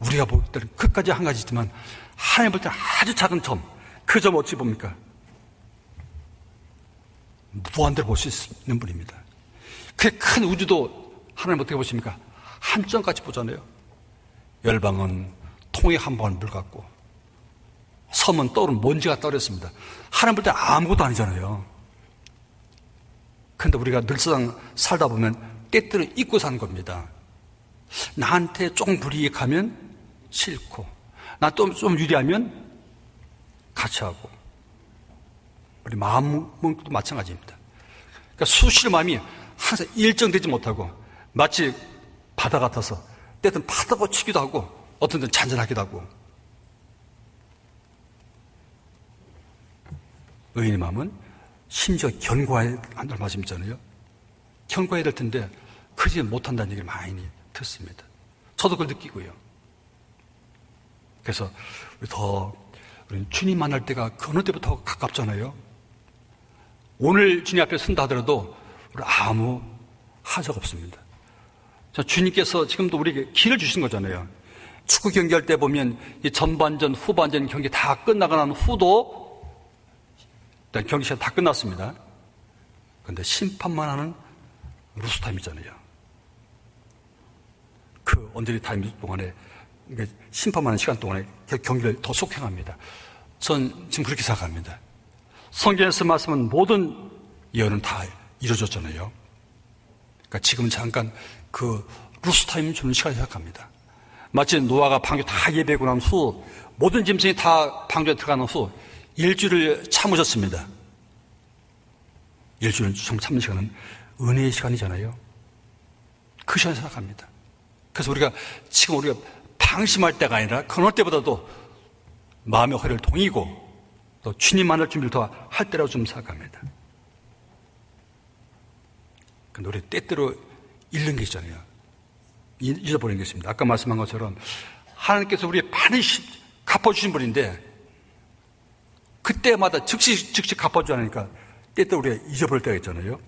우리가 볼 때는 끝까지 한 가지지만 하나님 볼 때는 아주 작은 점, 그 점 어찌 봅니까? 무한대로 볼 수 있는 분입니다. 그 큰 우주도 하나님 어떻게 보십니까? 한 점같이 보잖아요. 열방은 통에 한 방울 물 같고 섬은 떠오른 먼지가 떠오르습니다. 하나님 볼 때 아무것도 아니잖아요. 그런데 우리가 늘상 살다 보면 때때로 잊고 사는 겁니다. 나한테 조금 불이익하면 싫고 나 좀 유리하면 같이 하고 우리 마음도 마찬가지입니다. 그러니까 수시로 마음이 항상 일정되지 못하고 마치 바다 같아서 때때는 파다고 치기도 하고 어떤 때는 잔잔하기도 하고 의인의 마음은 심지어 견고해야 한다는 말씀 있잖아요. 견고해야 될 텐데 그러지 못한다는 얘기를 많이 듣습니다. 저도 그걸 느끼고요. 그래서 우리 주님 만날 때가 그 어느 때부터 가깝잖아요. 오늘 주님 앞에 선다 하더라도 우리 아무 하자가 없습니다. 자, 주님께서 지금도 우리에게 길을 주신 거잖아요. 축구 경기할 때 보면 이 전반전, 후반전 경기 다 끝나고 난 후도 일단 경기 시간 다 끝났습니다. 그런데 심판만 하는 루스타임이잖아요. 그 언저리 타임 동안에 심판만 하는 시간 동안에 경기를 더 속행합니다. 전 지금 그렇게 생각합니다. 성경에서 말씀은 모든 예언은 다 이루어졌잖아요. 그러니까 지금 잠깐 그 루스타임 주는 시간을 생각합니다. 마치 노아가 방주 다 예배하고 난 후 모든 짐승이 다 방주에 들어가는 후 일주일을 참으셨습니다. 일주일 참는 시간은 은혜의 시간이잖아요. 그 시간을 생각합니다. 그래서 지금 우리가 방심할 때가 아니라 그럴 때보다도 마음의 허리를 동이고 또 주님 만날 준비를 더 할 때라고 좀 생각합니다. 근데 우리 때때로 잃는 게 있잖아요. 잊어버리는 게 있습니다. 아까 말씀한 것처럼 하나님께서 우리의 반드시 갚아주신 분인데 그때마다 즉시 갚아주지 않으니까 때때로 우리가 잊어버릴 때가 있잖아요.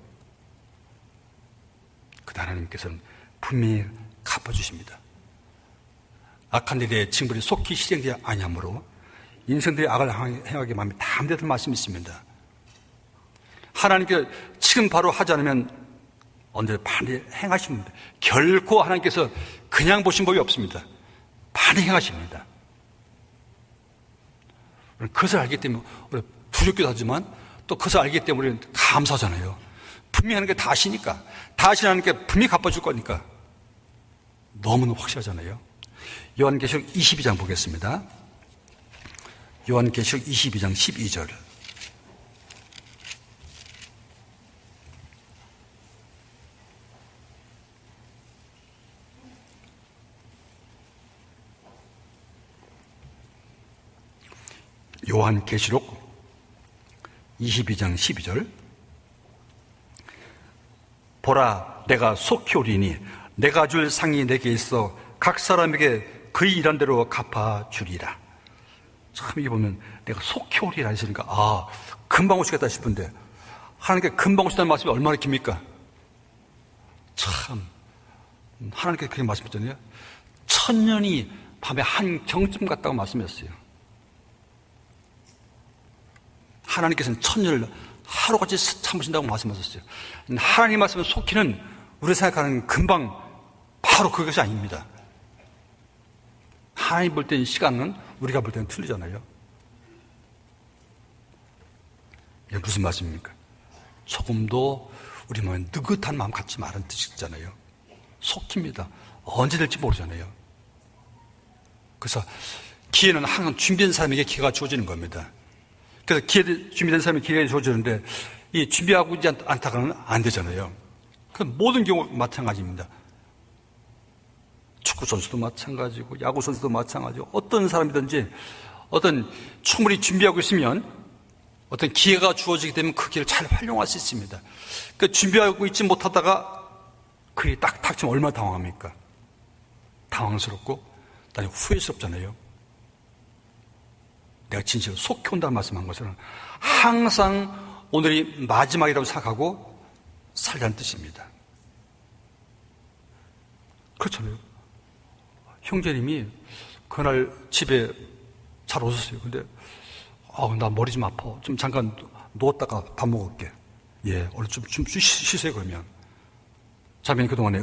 그때 하나님께서는 분명히 갚아주십니다. 악한 일에 징벌이 속히 실행되지 아니하므로 인생들이 악을 행하게 마음이 담대한 말씀이 있습니다. 하나님께 지금 바로 하지 않으면 언제 반드시 행하십니다. 결코 하나님께서 그냥 보신 법이 없습니다. 반드시 행하십니다. 그것을 알기 때문에 우리 두렵기도 하지만 또 그것을 알기 때문에 우리는 감사하잖아요. 분명히 하는 게 다 아시니까, 다 아시는 게 분명히 갚아줄 거니까 너무나 확실하잖아요. 요한계시록 22장 보겠습니다. 요한계시록 22장 12절. 요한계시록 22장 12절. 보라, 내가 속히 오리니 내가 줄 상이 내게 있어 각 사람에게 그의 일한 대로 갚아주리라. 참 이게 보면 내가 속히 오리라 했으니까 금방 오시겠다 싶은데 하나님께 금방 오시다는 말씀이 얼마나 깁니까? 참 하나님께서 그렇게 말씀했잖아요. 1000년이 밤에 한 경쯤 같다고 말씀했어요. 하나님께서는 천년을 하루같이 참으신다고 말씀하셨어요. 하나님 말씀을 속히는 우리가 생각하는 금방 바로 그것이 아닙니다. 하나님 볼 때는 시간은 우리가 볼 때는 틀리잖아요. 이게 무슨 말씀입니까? 조금도 우리 마음에 느긋한 마음 갖지 말은 뜻이잖아요. 속힙니다. 언제 될지 모르잖아요. 그래서 기회는 항상 준비된 사람에게 기회가 주어지는 겁니다. 그래서 준비된 사람에게 기회가 주어지는데 이 준비하고 있지 않다가는 안 되잖아요. 그 모든 경우 마찬가지입니다. 축구 선수도 마찬가지고 야구 선수도 마찬가지고 어떤 사람이든지 어떤 충분히 준비하고 있으면 어떤 기회가 주어지게 되면 그 기회를 잘 활용할 수 있습니다. 그 준비하고 있지 못하다가 그게 딱 닥치면 얼마나 당황합니까? 당황스럽고 나중에 후회스럽잖아요. 내가 진실로 속히 온다는 말씀한 것은 항상 오늘이 마지막이라고 생각하고 살자는 뜻입니다. 그렇잖아요. 형제님이 그날 집에 잘 오셨어요. 근데 나 머리 좀 아파. 좀 잠깐 누웠다가 밥 먹을게. 예, 얼른 좀 쉬세요 그러면. 자매님 그동안에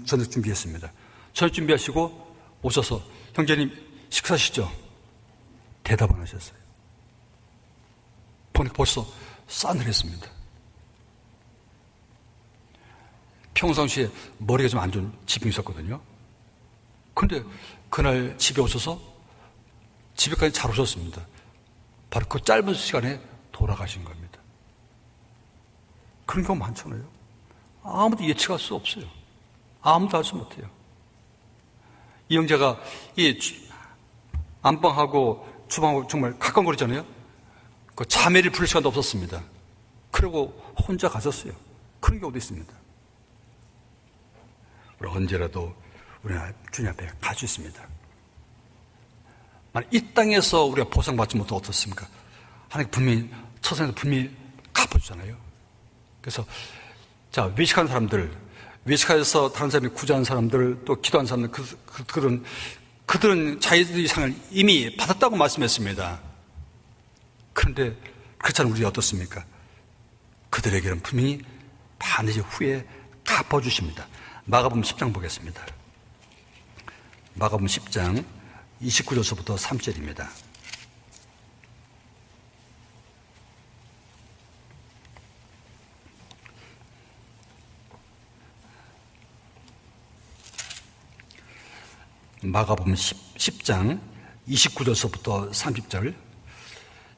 저녁 준비했습니다. 저녁 준비하시고 오셔서 형제님 식사하시죠? 대답 안 하셨어요. 보니까 벌써 싸늘했습니다. 평상시에 머리가 좀 안 좋은疾病이 있었거든요. 근데 그날 집에 오셔서 집에까지 잘 오셨습니다. 바로 그 짧은 시간에 돌아가신 겁니다. 그런 경우 많잖아요. 아무도 예측할 수 없어요. 아무도 알 수 못해요. 이 형제가 이 안방하고 주방하고 정말 가까운 거리잖아요. 그 자매를 부를 시간도 없었습니다. 그리고 혼자 가셨어요. 그런 경우도 있습니다. 우리 언제라도 우리는 주님 앞에 갈 수 있습니다. 만약 이 땅에서 우리가 보상받지 못하면 어떻습니까? 하나님 분명히 처상에서 분명히 갚아주잖아요. 그래서 외식하는 사람들, 외식하여서 다른 사람이 구제하는 사람들, 또 기도하는 사람들, 그들은 자기들의 상을 이미 받았다고 말씀했습니다. 그런데 그렇지 않은 우리 어떻습니까? 그들에게는 분명히 반드시 후에 갚아주십니다. 마가복음 10장 보겠습니다. 마가복음 10장 29절서부터 3절입니다. 마가복음 10장 29절서부터 30절.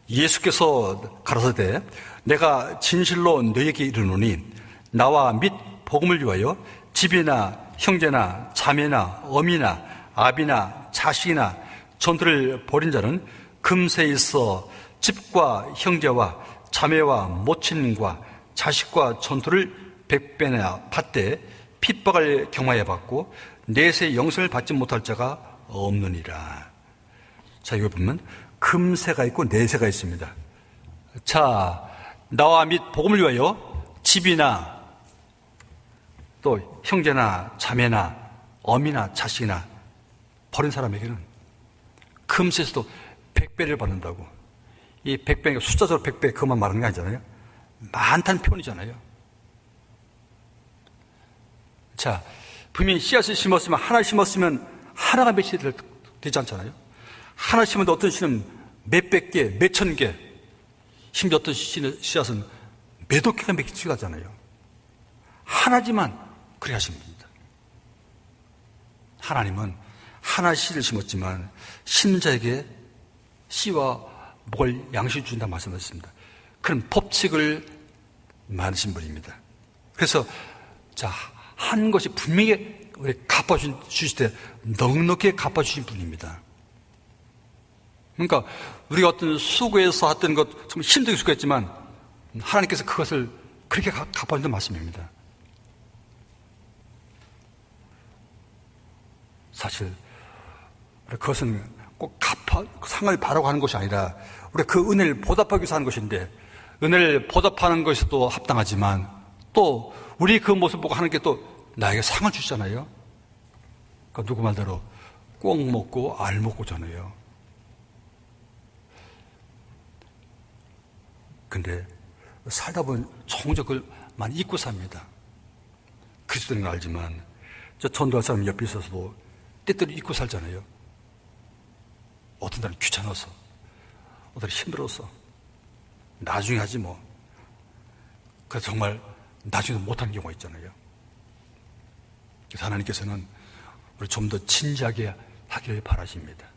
예수께서 가라사대 내가 진실로 너에게 이르노니 나와 및 복음을 위하여 집이나 형제나 자매나 어미나 아비나 자식이나 전투를 벌인 자는 금세 있어 집과 형제와 자매와 모친과 자식과 전투를 100배나 받되 핍박을 경하여 받고 내세 영생을 받지 못할 자가 없느니라. 자, 여기 보면 금세가 있고 내세가 있습니다. 자, 나와 및 복음을 위하여 집이나 또 형제나 자매나 어미나 자식이나 버린 사람에게는 금세에서도 100배를 받는다고. 이 100배가 숫자적으로 100배 그것만 말하는 게 아니잖아요. 많다는 표현이잖아요. 자, 분명히 씨앗을 심었으면 하나 심었으면 하나가 맺이 되지 않잖아요. 하나 심었는데 어떤 씨는 몇백 개, 몇천 개, 심지어 어떤 씨앗은 몇억 개가 맺히게 하잖아요. 하나지만 그래 하십니다. 하나님은 하나 씨를 심었지만 심는 자에게 씨와 목을 양식을 준다 말씀하셨습니다. 그런 법칙을 만드신 분입니다. 그래서 한 것이 분명히 우리 갚아주실 때 넉넉히 갚아주신 분입니다. 그러니까 우리가 어떤 수고해서 했던 것 정말 힘들게 수고했지만 하나님께서 그것을 그렇게 갚아준다는 말씀입니다. 사실 그것은 꼭 상을 바라고 하는 것이 아니라 우리가 그 은혜를 보답하기 위해서 하는 것인데, 은혜를 보답하는 것이 또 합당하지만 또 우리 그 모습 보고 하는 게 또 나에게 상을 주잖아요. 그러니까 누구 말대로 꼭 먹고 알 먹고잖아요. 근데 살다 보면 종종 그걸 많이 잊고 삽니다. 그리스도인 걸 알지만 저 전도할 사람 옆에 있어서도 때때로 잊고 살잖아요. 어떤 날은 귀찮아서, 어떤 날은 힘들어서, 나중에 하지 뭐. 그래서 정말 나중에 못하는 경우가 있잖아요. 그래서 하나님께서는 우리 좀 더 진지하게 하기를 바라십니다.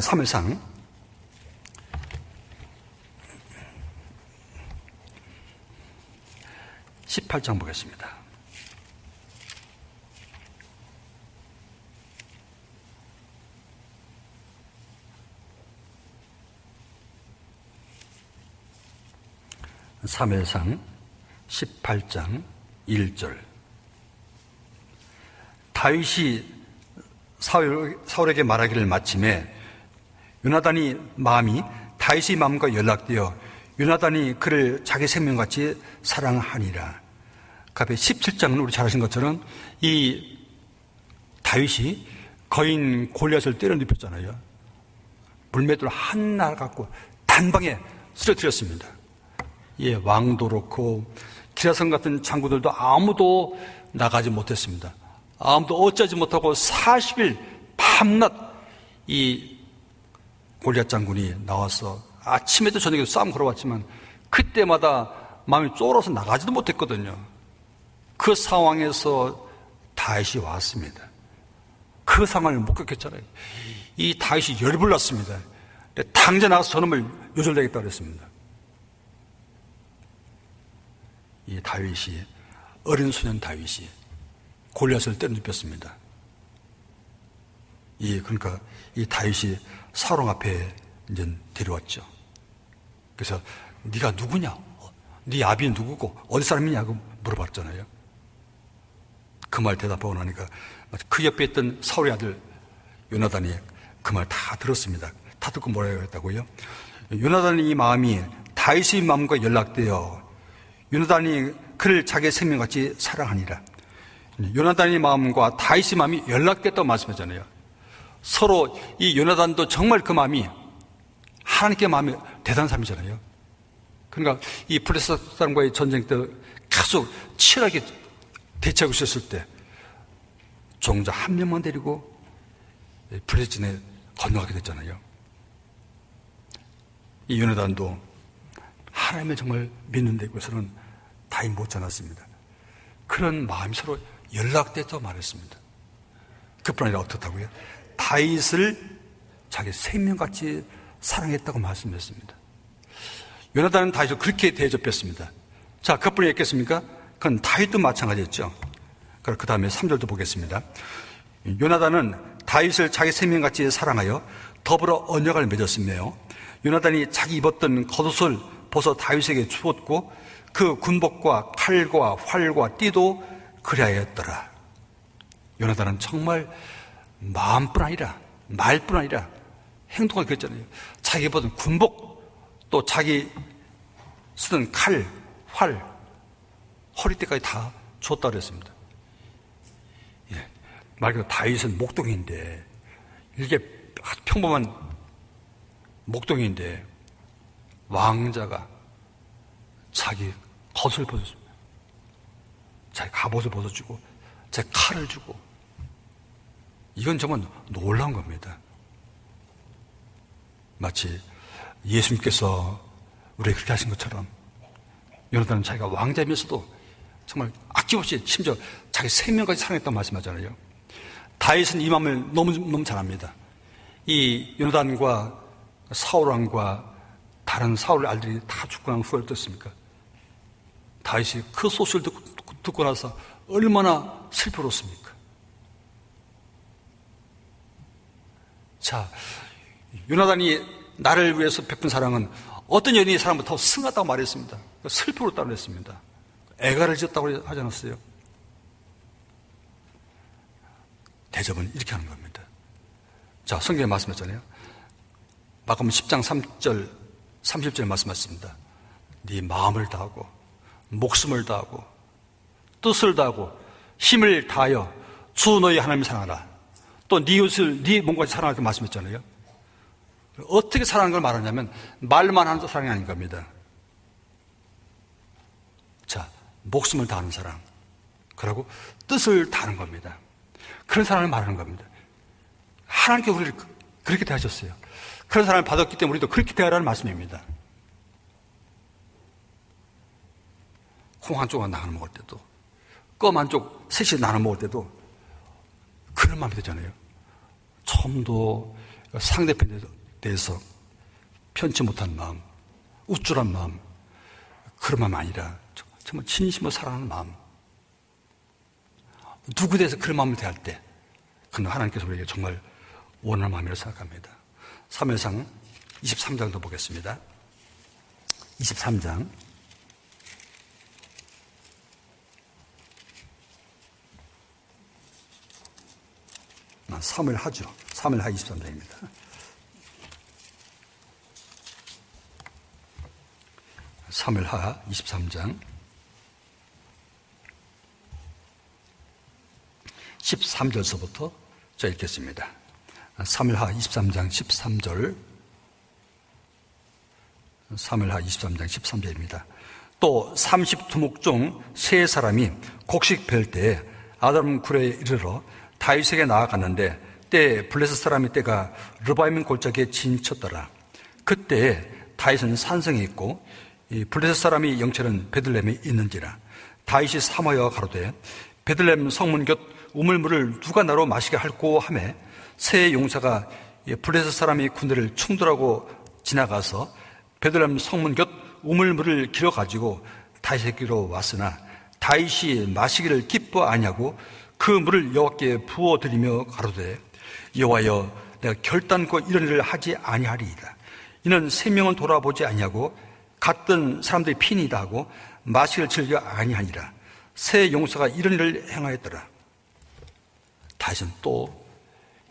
사무엘상 18장 보겠습니다. 사무엘상 18장 1절. 다윗이 사울에게 말하기를 마침에 요나단이 마음이 다윗의 마음과 연락되어 요나단이 그를 자기 생명같이 사랑하니라. 그 앞에 17장은 우리 잘 아신 것처럼 이 다윗이 거인 골리앗을 때려 눕혔잖아요. 물맷돌 하나 갖고 단방에 쓰러뜨렸습니다. 예, 왕도 그렇고 기라성 같은 장군들도 아무도 나가지 못했습니다. 아무도 어찌하지 못하고 40일 밤낮 이 골리앗 장군이 나와서 아침에도 저녁에도 싸움 걸어왔지만 그때마다 마음이 쫄아서 나가지도 못했거든요. 그 상황에서 다윗이 왔습니다. 그 상황을 목격했잖아요. 이 다윗이 열불 났습니다. 당장 나가서 저놈을 요절내겠다고 그랬습니다. 이 다윗이, 어린 소년 다윗이 골리앗을 때려 눕혔습니다. 그러니까 이 다윗이 사울 앞에 이제 데려왔죠. 그래서 네가 누구냐? 네 아비는 누구고 어디 사람이냐고 물어봤잖아요. 그 말 대답하고 나니까 그 옆에 있던 사울의 아들 요나단이 그 말 다 들었습니다. 다 듣고 뭐라고 했다고요? 요나단이 이 마음이 다윗의 마음과 연락되어 요나단이 그를 자기의 생명같이 사랑하니라. 요나단의 마음과 다윗의 마음이 연락됐다고 말씀하잖아요. 서로 이 요나단도 정말 그 마음이 하나님께 마음이 대단한 사람이잖아요. 그러니까 이 블레셋 사람과의 전쟁 때 계속 치열하게 대치하고 있었을 때 종자 한 명만 데리고 블레셋진에 건너가게 됐잖아요. 이 요나단도 하나님을 정말 믿는 데 있어서는 다윗 못지않았습니다. 그런 마음이 서로 연락됐다고 말했습니다. 그뿐 아니라 어떻다고요? 다윗을 자기 생명같이 사랑했다고 말씀했습니다. 요나단은 다윗을 그렇게 대접했습니다. 자, 그뿐이 있겠습니까? 그건 다윗도 마찬가지였죠. 그 다음에 3절도 보겠습니다. 요나단은 다윗을 자기 생명같이 사랑하여 더불어 언약을 맺었으며 요나단이 자기 입었던 겉옷을 벗어 다윗에게 주었고 그 군복과 칼과 활과 띠도 그리하였더라. 요나단은 정말 마음뿐 아니라 말뿐 아니라 행동을 그랬잖아요. 자기 입었던 군복 또 자기 쓰던 칼, 활, 허리띠까지 다 줬다고 그랬습니다. 예, 말 그대로 다윗은 목동인데 이게 평범한 목동인데 왕자가 자기 겉을 벗어줍니다. 자기 갑옷을 벗어주고 자기 칼을 주고 이건 정말 놀라운 겁니다. 마치 예수님께서 우리에게 그렇게 하신 것처럼 요나단은 자기가 왕자이면서도 정말 아낌없이 심지어 자기 생명까지 사랑했다고 말씀하잖아요. 다윗은 이 마음을 너무 잘 압니다. 이 요나단과 사울왕과 다른 사울의 아들이 다 죽고 난 후에 어떻습니까? 다윗이 그 소식을 듣고 나서 얼마나 슬퍼했습니까? 자, 요나단이 나를 위해서 베푼 사랑은 어떤 연인의 사랑보다 더 승하다고 말했습니다. 슬퍼했다고 했습니다. 애가를 지었다고 하지 않았어요? 대접은 이렇게 하는 겁니다. 자, 성경에 말씀했잖아요. 마가복음 10장 3절 30절에 말씀하셨습니다. 네 마음을 다하고 목숨을 다하고 뜻을 다하고 힘을 다하여 주 너희 하나님을 사랑하라. 또 네 이웃을 네 몸과 사랑하라고 말씀했잖아요. 어떻게 사랑하는 걸 말하냐면 말만 하는 사랑이 아닌 겁니다. 자, 목숨을 다하는 사랑, 그리고 뜻을 다하는 겁니다. 그런 사랑을 말하는 겁니다. 하나님께 우리를 그렇게 대하셨어요. 그런 사랑을 받았기 때문에 우리도 그렇게 대하라는 말씀입니다. 콩 한쪽만 나눠 먹을 때도, 껌 한쪽 셋이 나눠 먹을 때도 그런 마음이 되잖아요. 좀 더 상대편에 대해서 편치 못한 마음, 우쭐한 마음, 그런 마음 아니라 정말 진심으로 사랑하는 마음. 누구에 대해서 그런 마음을 대할 때 그는 하나님께서 우리에게 정말 원하는 마음이라고 생각합니다. 사무엘상 23장도 보겠습니다. 23장 사무엘하죠. 사무엘하 23장입니다. 사무엘하 23장 13절서부터 저 읽겠습니다. 사무엘하 23장 13절, 사무엘하 23장 13절입니다. 또 30두목 중 세 사람이 곡식 벨 때에 아담 굴에 이르러 다윗에게 나아갔는데 때에 블레셋 사람이 때가 르바임 골짜기에 진쳤더라. 그때 다윗은 산성에 있고 이 블레셋 사람이 영체는 베들레헴에 있는지라. 다윗이 사모하여 가로되 베들레헴 성문 곁 우물물을 누가 나로 마시게 할꼬 하매 세 용사가 블레셋 사람이 군대를 충돌하고 지나가서 베들레헴 성문 곁 우물물을 길어 가지고 다윗에게로 왔으나 다윗이 마시기를 기뻐 아니하고 그 물을 여호와께 부어 드리며 가로되 여호와여 내가 결단코 이런 일을 하지 아니하리이다. 이는 생명을 돌아보지 아니하고 갔던 사람들이 핀이다 하고 마시기를 즐겨 아니하니라. 세 용사가 이런 일을 행하였더라. 다윗은 또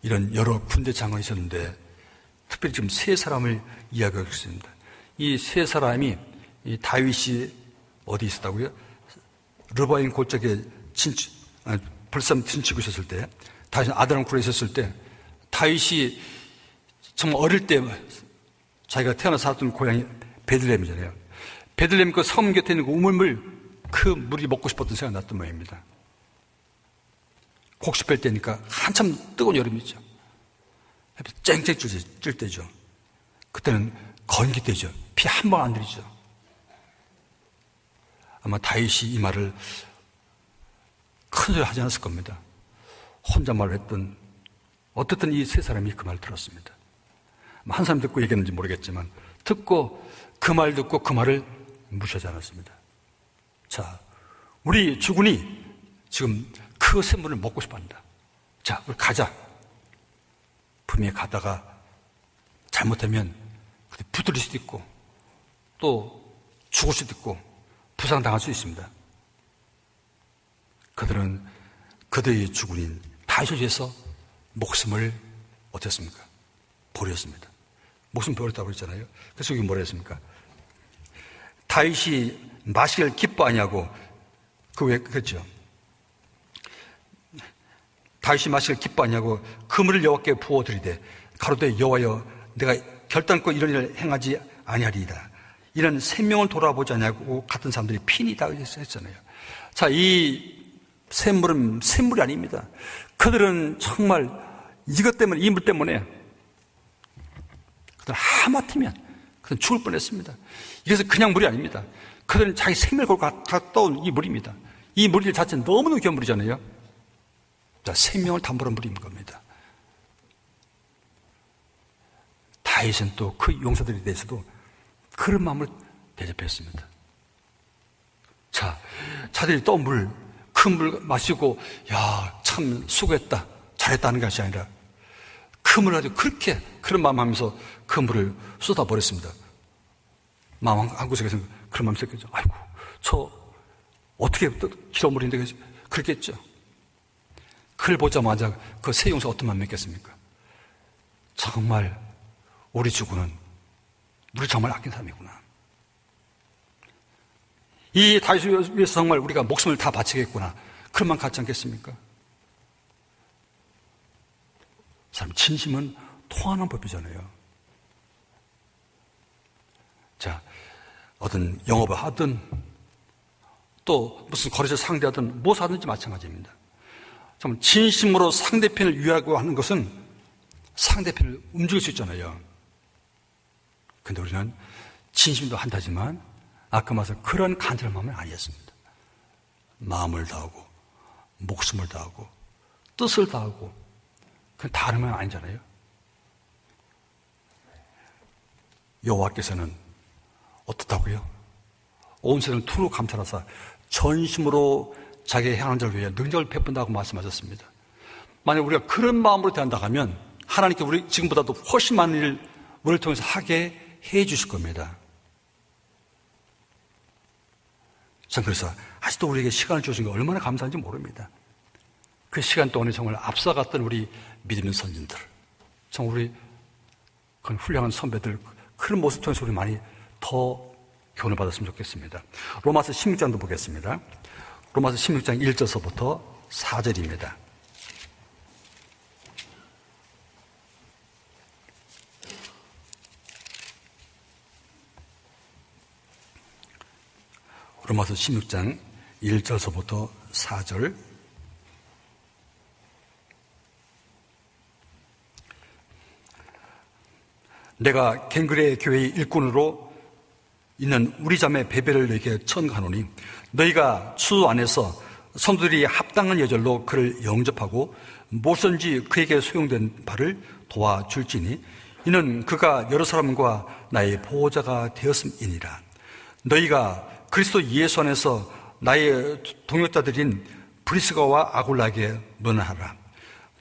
이런 여러 군대 장관이 있었는데 특별히 지금 세 사람을 이야기하고 있습니다. 이 세 사람이 이 다윗이 어디 있었다고요? 르바임 골짜기에 벌써 진치고 있었을 때, 다윗은 아드람 굴에 있었을 때, 다윗이 정말 어릴 때 자기가 태어나서 살았던 고향이 베들레헴이잖아요. 베들레헴 그 섬 곁에 있는 그 우물물, 그 물이 먹고 싶었던 생각이 났던 모양입니다. 곡식 뺄 때니까 한참 뜨거운 여름이죠. 햇빛 쨍쨍 찔 때죠. 그때는 건기 때죠. 피 한 번 안 들이죠. 아마 다윗이 이 말을 큰 소리 하지 않았을 겁니다. 혼잣말을 했던, 어쨌든 이 세 사람이 그 말을 들었습니다. 한 사람 듣고 얘기했는지 모르겠지만, 듣고 그 말 듣고 그 말을 무시하지 않았습니다. 자, 우리 주군이 지금 그 샘물을 먹고 싶어 한다. 자, 우리 가자. 분명히 가다가 잘못하면 붙들릴 수도 있고, 또 죽을 수도 있고, 부상당할 수도 있습니다. 그들은 그들의 주군인 다윗을 위해서 목숨을 어땠습니까? 버렸습니다. 목숨 버렸다고 그랬잖아요. 그래서 여기 뭐라 했습니까? 다윗이 마시기를 기뻐 아니하고 왜 그랬죠? 다윗이 마시기를 기뻐 아니하고 그 물을 여호와께 부어 드리되 가로되 여호와여 내가 결단코 이런 일을 행하지 아니하리이다. 이런 생명을 돌아보지 아니하고 같은 사람들이 핀이다 했잖아요. 자, 이 샘물은 샘물이 아닙니다. 그들은 정말 이것 때문에, 이 물 때문에 그들은 하마터면 그들은 죽을 뻔했습니다. 이래서 그냥 물이 아닙니다. 그들은 자기 생명을 걸고 갔다 온 이 물입니다. 이 물 자체는 너무너무 귀한 물이잖아요. 자, 생명을 담보로 물인 겁니다. 다윗은 또 그 용사들에 대해서도 그런 마음을 대접했습니다. 자, 자들이 또 큰 물 마시고, 야, 참 수고했다, 잘했다는 것이 아니라 그 물을 가지고 그렇게 그런 마음 하면서 그 물을 쏟아버렸습니다. 마음 한구석에서 그런 마음이 생겼죠. 아이고, 저 어떻게 또 길어 물인데 그렇게 했죠. 그걸 보자마자 그 세 용사가 어떤 마음이 있겠습니까? 정말 우리 주군은 우리 정말 아낀 사람이구나. 이 다윗을 위해서 정말 우리가 목숨을 다 바치겠구나. 그런 마음 갖지 않겠습니까? 사람 진심은 통하는 법이잖아요. 자, 어떤 영업을 하든 또 무슨 거래처 상대하든 무엇을 하든지 마찬가지입니다. 참 진심으로 상대편을 위하고 하는 것은 상대편을 움직일 수 있잖아요. 근데 우리는 진심도 한다지만 아까 말씀 그런 간절한 마음은 아니었습니다. 마음을 다하고 목숨을 다하고 뜻을 다하고 그건 다른 건 아니잖아요. 여호와께서는 어떻다고요? 온 세상을 투로 감찰하사 전심으로 자기의 향한 자를 위해 능력을 베푼다고 말씀하셨습니다. 만약 우리가 그런 마음으로 대한다 하면 하나님께 우리 지금보다도 훨씬 많은 일을 우리를 통해서 하게 해 주실 겁니다. 전 그래서 아직도 우리에게 시간을 주신 게 얼마나 감사한지 모릅니다. 그 시간 동안에 정말 앞서갔던 우리 믿음의 선진들, 정말 우리 그런 훌륭한 선배들 그런 모습 통해서 우리 많이 더 교훈을 받았으면 좋겠습니다. 로마서 16장도 보겠습니다. 로마서 16장 1절서부터 4절입니다. 로마서 16장 1절서부터 4절. 내가 갱그레 교회의 일꾼으로 있는 우리 자매 베베를 너에게 청하노니 너희가 주 안에서 성도들이 합당한 예절로 그를 영접하고 무엇든지 그에게 소용된 바를 도와줄지니 이는 그가 여러 사람과 나의 보호자가 되었음이니라. 너희가 그리스도 예수 안에서 나의 동역자들인 브리스가와 아굴라에게 문안하라.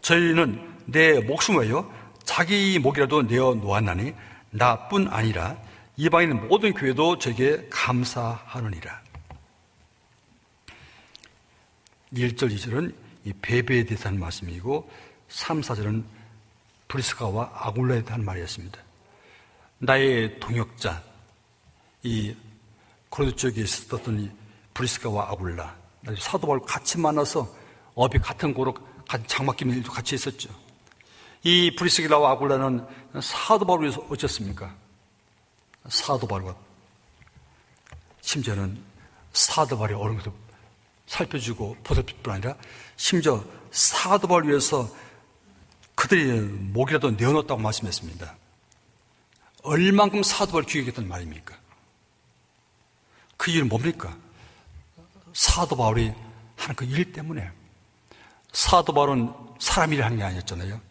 저희는 내 목숨을 위하여 자기 목이라도 내어 놓았나니 나뿐 아니라 이방인 모든 교회도 저에게 감사하느니라. 1절, 2절은 이 베베에 대해서 하는 말씀이고 3, 4절은 브리스가와 아굴라에 대한 말이었습니다. 나의 동역자, 이 고린도 쪽에 있었던 이 브리스가와 아굴라, 사도 바울 같이 만나서 업이 같은 고로 같은 장막기면 일도 같이 했었죠. 이 브리스가와 아굴라는 사도 바울을 위해서 어쨌습니까? 사도 바울과 심지어는 사도 바울의 어려운 것도 살펴주고 보살필 뿐 아니라 심지어 사도 바울을 위해서 그들이 목이라도 내어놓았다고 말씀했습니다. 얼만큼 사도 바울을 귀하겠다는 말입니까? 그 이유는 뭡니까? 사도 바울이 하는 그 일 때문에. 사도 바울은 사람 일을 하는 게 아니었잖아요.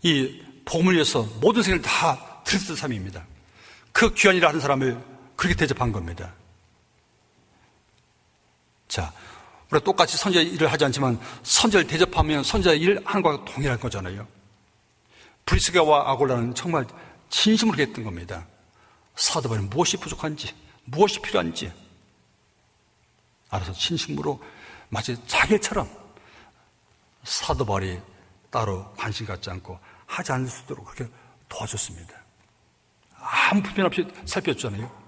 이 복음을 위해서 모든 생을 다 들였던 사람입니다. 그 귀한 일을 하는 사람을 그렇게 대접한 겁니다. 자, 우리가 똑같이 선지자 일을 하지 않지만 선지자를 대접하면 선지자 일을 하는 것과 동일한 거잖아요. 브리스가와 아굴라는 정말 진심으로 했던 겁니다. 사도 바울은 무엇이 부족한지, 무엇이 필요한지 알아서 진심으로 마치 자기처럼 사도 바울이 따로 관심 갖지 않고 하지 않을 수 있도록 그렇게 도와줬습니다. 아무 불편 없이 살펴줬잖아요.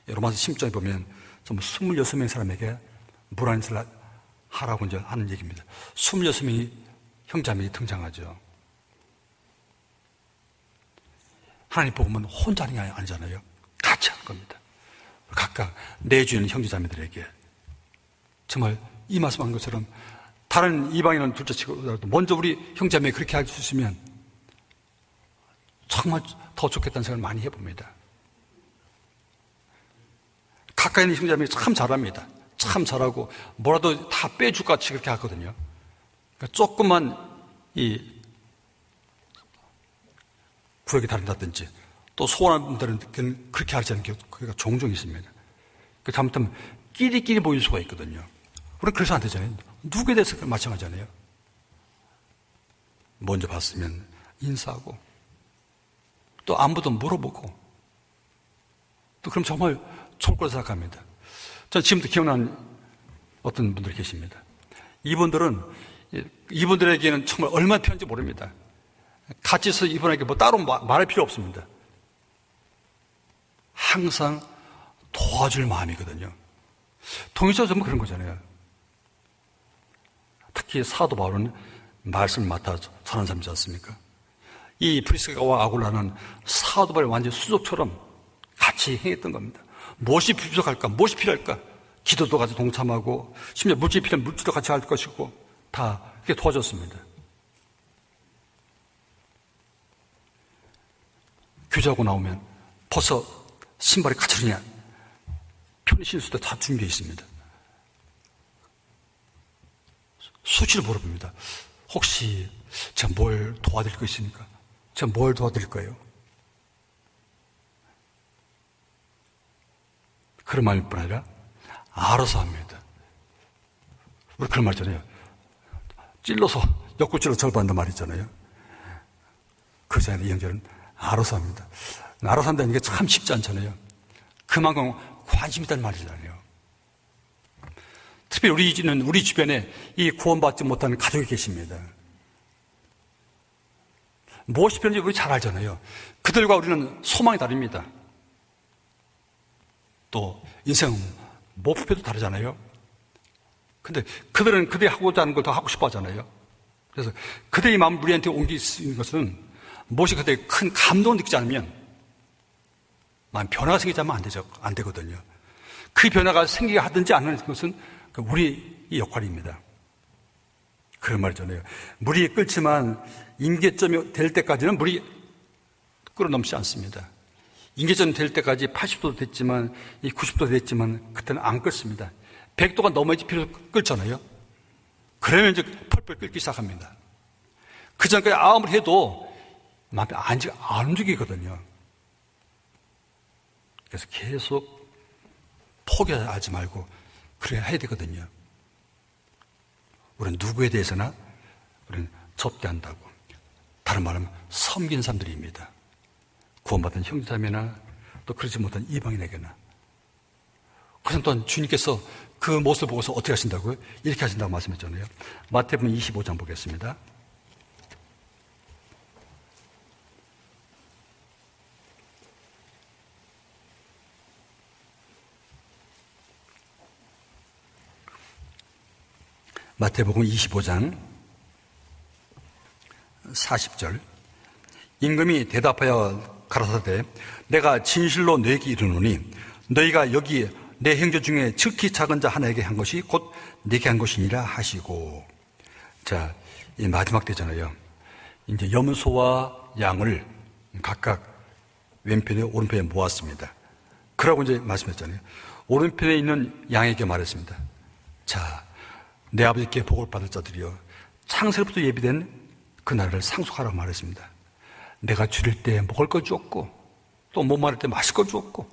로마서 16장에 보면 전부 26명의 사람에게 물안에서 하라고 이제 하는 얘기입니다. 26명이 형제자매이 등장하죠. 하나님 복음은 혼자 하는 게 아니잖아요. 같이 하는 겁니다. 각각 내주는 형제자매들에게 정말 이 말씀한 것처럼 다른 이방인은 둘째치고 먼저 우리 형제자매 그렇게 할 수 있으면 정말 더 좋겠다는 생각을 많이 해봅니다. 가까이 있는 형제자매가 참 잘합니다. 참 잘하고 뭐라도 다 빼줄 것 같이 그렇게 하거든요. 그러니까 조금만 이 구역이 다른다든지 또 소원한 분들은 그렇게 하지 않는 경우가 종종 있습니다. 그 잘못하면 끼리끼리 보일 수가 있거든요. 우리는 그래서 안 되잖아요. 누구에 대해서 마찬가지잖아요. 먼저 봤으면 인사하고 또 안부도 물어보고 또 그럼 정말 좋을 거라 생각합니다. 저는 지금도 기억나는 어떤 분들이 계십니다. 이분들에게는 정말 얼마나 필요한지 모릅니다. 같이 있어서 이분에게 뭐 따로 말할 필요 없습니다. 항상 도와줄 마음이거든요. 동의자 전부 그런 거잖아요. 특히 사도 바울은 말씀을 맡아 전하는 사람이지 않습니까? 이 브리스가와 아굴라는 사도바의 완전 수족처럼 같이 행했던 겁니다. 무엇이 부족할까? 무엇이 필요할까? 기도도 같이 동참하고 심지어 물질이 필요한 물질도 같이 할 것이고 다 이렇게 도와줬습니다. 교제하고 나오면 벌써 신발이 까칠하냐 편히 신을 수도 다 준비되어 있습니다. 수치를 물어봅니다. 혹시 제가 뭘 도와드릴 거 있습니까? 제가 뭘 도와드릴 거예요? 그런 말뿐 아니라 알아서 합니다. 우리 그런 말 있잖아요. 찔러서 옆구찔러 절반한단 말 있잖아요. 그러지 않아요. 이 형제는 알아서 합니다. 알아서 한다는 게 참 쉽지 않잖아요. 그만큼 관심 있다는 말이잖아요. 특히 우리 주변에 이 구원받지 못하는 가족이 계십니다. 무엇이 필요한지 우리 잘 알잖아요. 그들과 우리는 소망이 다릅니다. 또 인생 목표도 다르잖아요. 근데 그들은 그들이 하고자 하는 걸 더 하고 싶어 하잖아요. 그래서 그들의 마음을 우리한테 옮길 수 있는 것은 무엇이 그들의 큰 감동을 느끼지 않으면 마음 변화가 생기지 않으면 안 되거든요. 그 변화가 생기게 하든지 안 하는 것은 우리의 역할입니다. 그런 말이잖아요. 물이 끓지만 임계점이 될 때까지는 물이 끓어넘지 않습니다. 임계점 될 때까지 80도도 됐지만 90도 됐지만 그때는 안 끓습니다. 100도가 넘어야지 비로소 끓잖아요. 그러면 이제 펄펄 끓기 시작합니다. 그 전까지 아무리 해도 마음이 안 움직이거든요. 그래서 계속 포기하지 말고 그래야 해야 되거든요. 우리는 누구에 대해서나 우리는 접대한다고. 다른 말은 섬기는 사람들입니다. 구원받은 형제자매나 또 그러지 못한 이방인에게나. 그래서 또한 주님께서 그 모습을 보고서 어떻게 하신다고요? 이렇게 하신다고 말씀했잖아요. 마태복음 25장 보겠습니다. 마태복음 25장 40절. 임금이 대답하여 가라사대 내가 진실로 너에게 이르노니 너희가 여기 내 형제 중에 측히 작은 자 하나에게 한 것이 곧 내게 한 것이니라 하시고. 자, 이 마지막 때잖아요. 이제 염소와 양을 각각 왼편에 오른편에 모았습니다. 그러고 이제 말씀했잖아요. 오른편에 있는 양에게 말했습니다. 자, 내 아버지께 복을 받을 자들이여 창세로부터 예비된 그 나라를 상속하라고 말했습니다. 내가 줄일 때 먹을 거 주었고 또 목마를 때 마실 거 주었고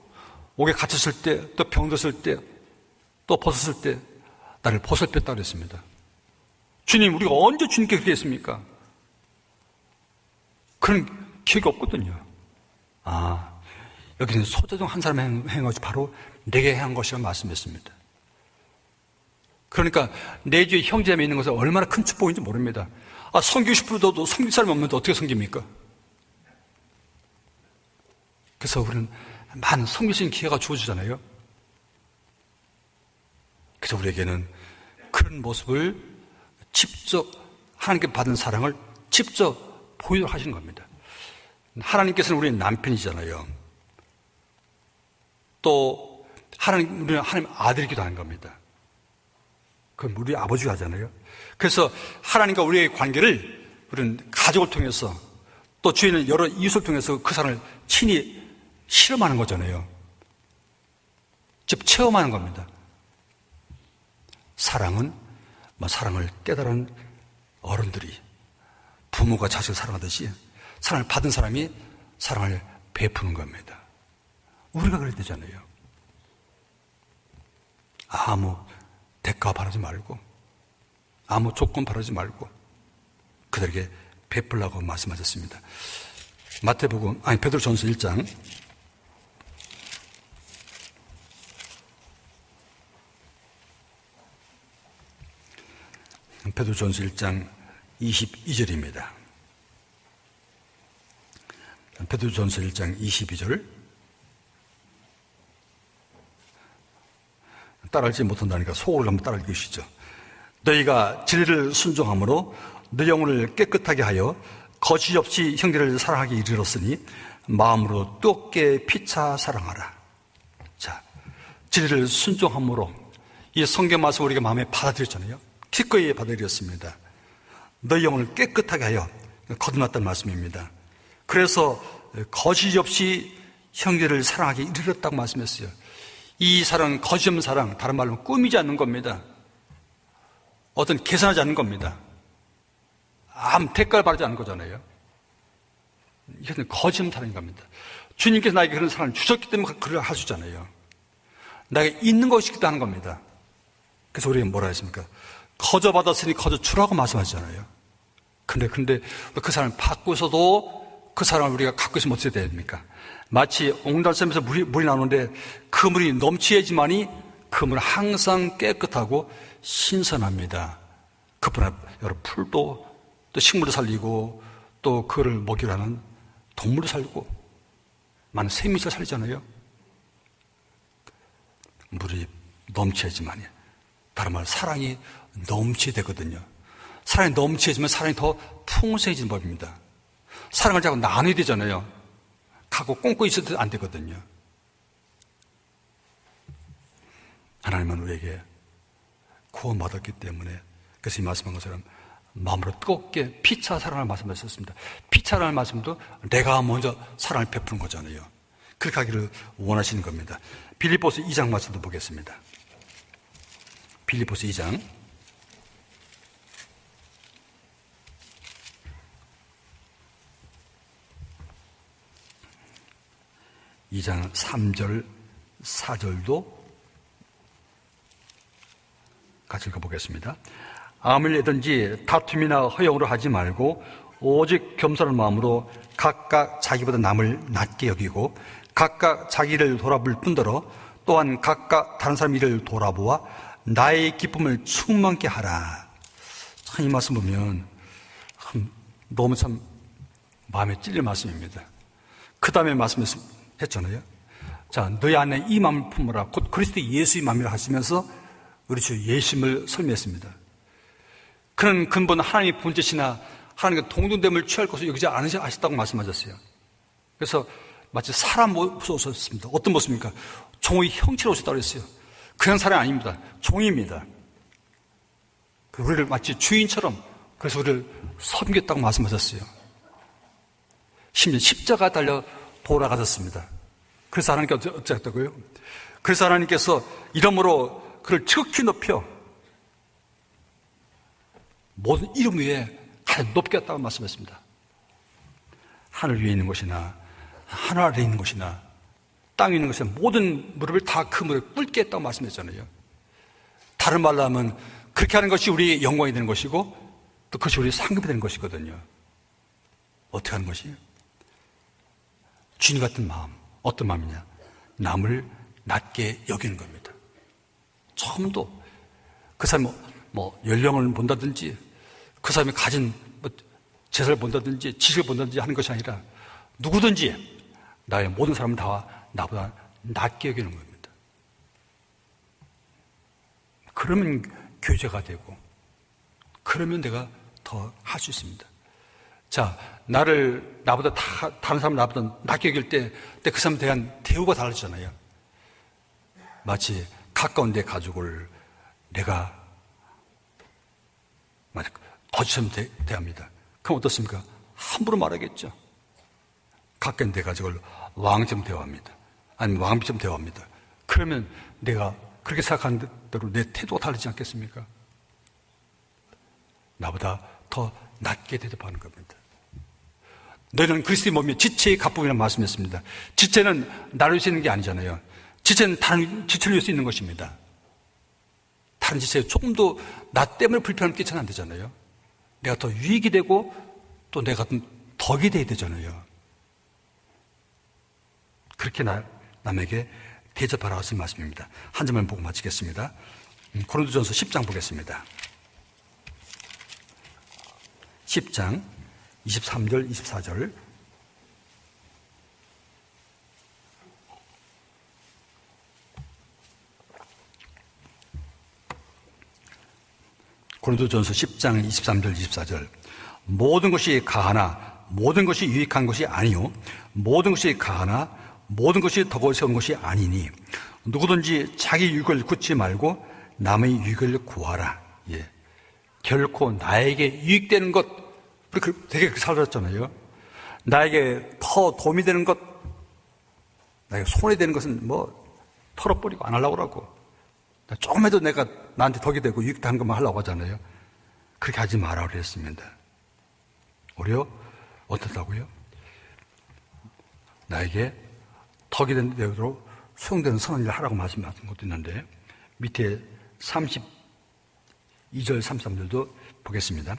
옥에 갇혔을 때 또 병들었을 때 또 벗었을 때 나를 보살폈다고 그랬습니다. 주님, 우리가 언제 주님께 그렇게 했습니까? 그런 기억이 없거든요. 아, 여기는 소자 중 한 사람이 행한 것이 바로 내게 행한 것이라고 말씀했습니다. 그러니까 내 주위에 형제자매 있는 것은 얼마나 큰 축복인지 모릅니다. 아, 섬기고 싶어도 섬길 사람이 없는데 어떻게 섬깁니까? 그래서 우리는 많은 섬길 수 있는 기회가 주어지잖아요. 그래서 우리에게는 그런 모습을 직접 하나님께 받은 사랑을 직접 보이도록 하시는 겁니다. 하나님께서는 우리의 남편이잖아요. 또 우리는 하나님 아들이기도 하는 겁니다. 그건 우리 아버지가 하잖아요. 그래서 하나님과 우리의 관계를 우리는 가족을 통해서 또 주위에는 여러 이웃을 통해서 그 사랑을 친히 실험하는 거잖아요. 즉 체험하는 겁니다. 사랑은 사랑을 깨달은 어른들이 부모가 자식을 사랑하듯이 사랑을 받은 사람이 사랑을 베푸는 겁니다. 우리가 그래야 되잖아요. 아무 대가 바라지 말고 아무 조건 바라지 말고 그들에게 베풀라고 말씀하셨습니다. 베드로전서 1장 베드로전서 1장 22절입니다. 베드로전서 1장 22절 따라하지 못한다니까 속으로 한번 따라 읽으시죠. 너희가 진리를 순종함으로 너 영혼을 깨끗하게 하여 거짓 없이 형제를 사랑하기 이르렀으니 마음으로 뜨겁게 피차 사랑하라. 자, 진리를 순종함으로 이 성경 말씀 우리가 마음에 받아들였잖아요. 기꺼이 받아들였습니다. 너희 영혼을 깨끗하게 하여 거듭났다는 말씀입니다. 그래서 거짓 없이 형제를 사랑하기 이르렀다고 말씀했어요. 이 사랑은 거짓 없는 사랑, 다른 말로 꾸미지 않는 겁니다. 어떤 계산하지 않는 겁니다. 아무 대가를 바라지 않는 거잖아요. 이것은 거짓 없는 사랑인 겁니다. 주님께서 나에게 그런 사랑을 주셨기 때문에 그걸 할 수 있잖아요. 나에게 있는 것이기도 하는 겁니다. 그래서 우리가 뭐라 했습니까? 거저 받았으니 거저 주라고 말씀하시잖아요. 근데 그 사람을 받고서도 그 사람을 우리가 갖고 있으면 어떻게 돼야 됩니까? 마치 옹달샘에서 물이 나오는데 그 물이 넘치야지만이 그 물은 항상 깨끗하고 신선합니다. 그뿐 아니라 여러 풀도 또 식물을 살리고 또 그를 먹이로 하는 동물을 살리고 많은 생명체를 살리잖아요. 물이 넘쳐야지만이, 다른 말로 사랑이 넘쳐야 되거든요. 사랑이 넘쳐야지만 사랑이 더 풍성해지는 법입니다. 사랑을 자꾸 나눠야 되잖아요. 갖고 꽁꽁 있어도 안 되거든요. 하나님은 우리에게 구원받았기 때문에, 그래서 이 말씀한 것처럼 마음으로 뜨겁게 피차 사랑을 말씀하셨습니다. 피차라는 말씀도 내가 먼저 사랑을 베푸는 거잖아요. 그렇게 하기를 원하시는 겁니다. 빌립보서 2장 말씀도 보겠습니다. 빌립보서 2장 3절 4절도 같이 읽어보겠습니다. 암을 내든지 다툼이나 허영으로 하지 말고 오직 겸손한 마음으로 각각 자기보다 남을 낮게 여기고 각각 자기를 돌아볼 뿐더러 또한 각각 다른 사람 일을 돌아보아 나의 기쁨을 충만케 하라. 참, 이 말씀 보면 너무 참 마음에 찔릴 말씀입니다. 그 다음에 말씀했잖아요. 자, 너희 안에 이 마음을 품으라. 곧 그리스도 예수의 마음이라 하시면서 우리 주 예수님을 설명했습니다. 그는 근본 하나님의 본chất이나 하나님과 동등됨을 취할 것을 여기지 않으셨다고 말씀하셨어요. 그래서 마치 사람 모습으로 오셨습니다. 어떤 모습입니까? 종의 형체로 오셨다고 했어요. 그냥 사람이 아닙니다. 종입니다. 우리를 마치 주인처럼, 그래서 우리를 섬겼다고 말씀하셨어요. 심지어 십자가 달려 돌아가셨습니다. 그래서 하나님께서 어쩌셨다고요? 그래서 하나님께서 이름으로 그를 지극히 높여 모든 이름 위에 가장 높게 했다고 말씀했습니다. 하늘 위에 있는 것이나 하늘 아래에 있는 것이나 땅에 있는 것이나 모든 무릎을 다 그 무릎에 꿇게 했다고 말씀했잖아요. 다른 말로 하면 그렇게 하는 것이 우리의 영광이 되는 것이고 또 그것이 우리의 상급이 되는 것이거든요. 어떻게 하는 것이에요? 주님 같은 마음. 어떤 마음이냐? 남을 낮게 여기는 겁니다. 처음도 그 사람이 연령을 본다든지 그 사람이 가진 재산을 본다든지 지식을 본다든지 하는 것이 아니라 누구든지 나의 모든 사람은 다 나보다 낮게 여기는 겁니다. 그러면 교제가 되고 그러면 내가 더 할 수 있습니다. 자, 나보다 다른 사람을 나보다 낮게 여길 때 그 사람에 대한 대우가 달라지잖아요. 마치 가까운 내 가족을 내가 거지처럼 대합니다. 그럼 어떻습니까? 함부로 말하겠죠. 가까운 내 가족을 왕처럼 대화합니다. 아니면 왕비처럼 대화합니다. 그러면 내가 그렇게 생각하는 대로 내 태도가 다르지 않겠습니까? 나보다 더 낮게 대접하는 겁니다. 너희는 그리스도의 몸이 지체의 갑부이라는 말씀했습니다. 지체는 나를 위해서 있는 게 아니잖아요. 지체는 다른 지체를 위해서 있는 것입니다. 다른 지체에 조금도 나 때문에 불편함을 끼쳐는 안 되잖아요. 내가 더 유익이 되고 또 내가 덕이 돼야 되잖아요. 그렇게 남에게 대접하라고 하신 말씀입니다. 한 점만 보고 마치겠습니다. 고린도전서 10장 보겠습니다. 10장 23절 24절 고린도전서 10장 23절 24절 모든 것이 가하나 모든 것이 유익한 것이 아니요 모든 것이 가하나 모든 것이 덕을 세운 것이 아니니 누구든지 자기 유익을 굳지 말고 남의 유익을 구하라. 예. 결코 나에게 유익되는 것, 우리 되게 살았잖아요. 나에게 더 도움이 되는 것, 나에게 손해 되는 것은 털어버리고 안 하려고 하고, 조금 해도 내가 나한테 덕이 되고 유익되는 것만 하려고 하잖아요. 그렇게 하지 마라 그랬습니다. 오히려 어떻다고요? 나에게 덕이 되는 대로 수용되는 선한 일을 하라고 말씀하신 것도 있는데, 밑에 32절 33절도 보겠습니다.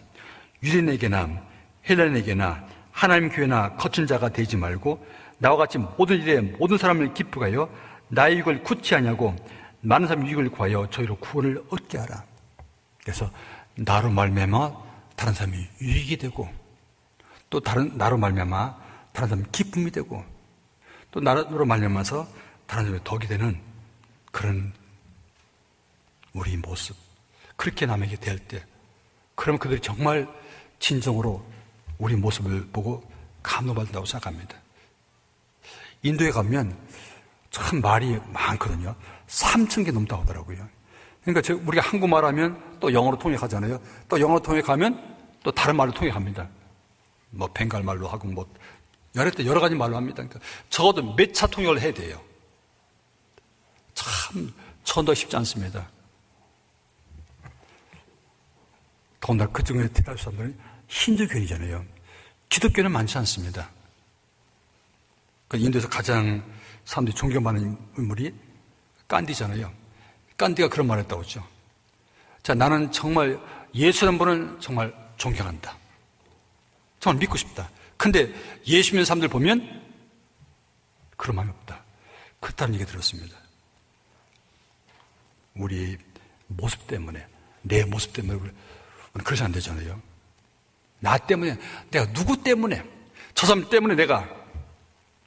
유대인에게나 헬라인에게나 하나님 교회나 거친 자가 되지 말고 나와 같이 모든 일에 모든 사람을 기쁘게 하여 나의 유익을 굳지 하냐고 많은 사람의 유익을 구하여 저희로 구원을 얻게 하라. 그래서 나로 말미암아 다른 사람이 유익이 되고, 또 나로 말미암아 다른 사람이 기쁨이 되고, 또 나로 말미암아서 다른 사람이 덕이 되는 그런 우리 모습, 그렇게 남에게 대할 때, 그러면 그들이 정말 진정으로 우리 모습을 보고 감동받는다고 생각합니다. 인도에 가면 참 말이 많거든요. 3,000개 넘다고 하더라고요. 그러니까 우리가 한국말 하면 또 영어로 통역하잖아요. 또 영어로 통역하면 또 다른 말로 통역합니다. 벵갈 말로 하고 여러 가지 말로 합니다. 그러니까 적어도 몇 차 통역을 해야 돼요. 참 처음도 쉽지 않습니다. 더군다나 그 중에 대다수 사람들은 힌두교인이잖아요. 기독교는 많지 않습니다. 인도에서 가장 사람들이 존경받는 인물이 간디잖아요. 간디가 그런 말을 했다고 했죠. 자, 나는 정말 예수라는 분은 정말 존경한다. 정말 믿고 싶다. 근데 예수 믿는 사람들 보면 그런 마음이 없다. 그렇다는 얘기 들었습니다. 우리 모습 때문에, 내 모습 때문에 우리는 그러지 안 되잖아요. 나 때문에, 내가 누구 때문에, 저 사람 때문에 내가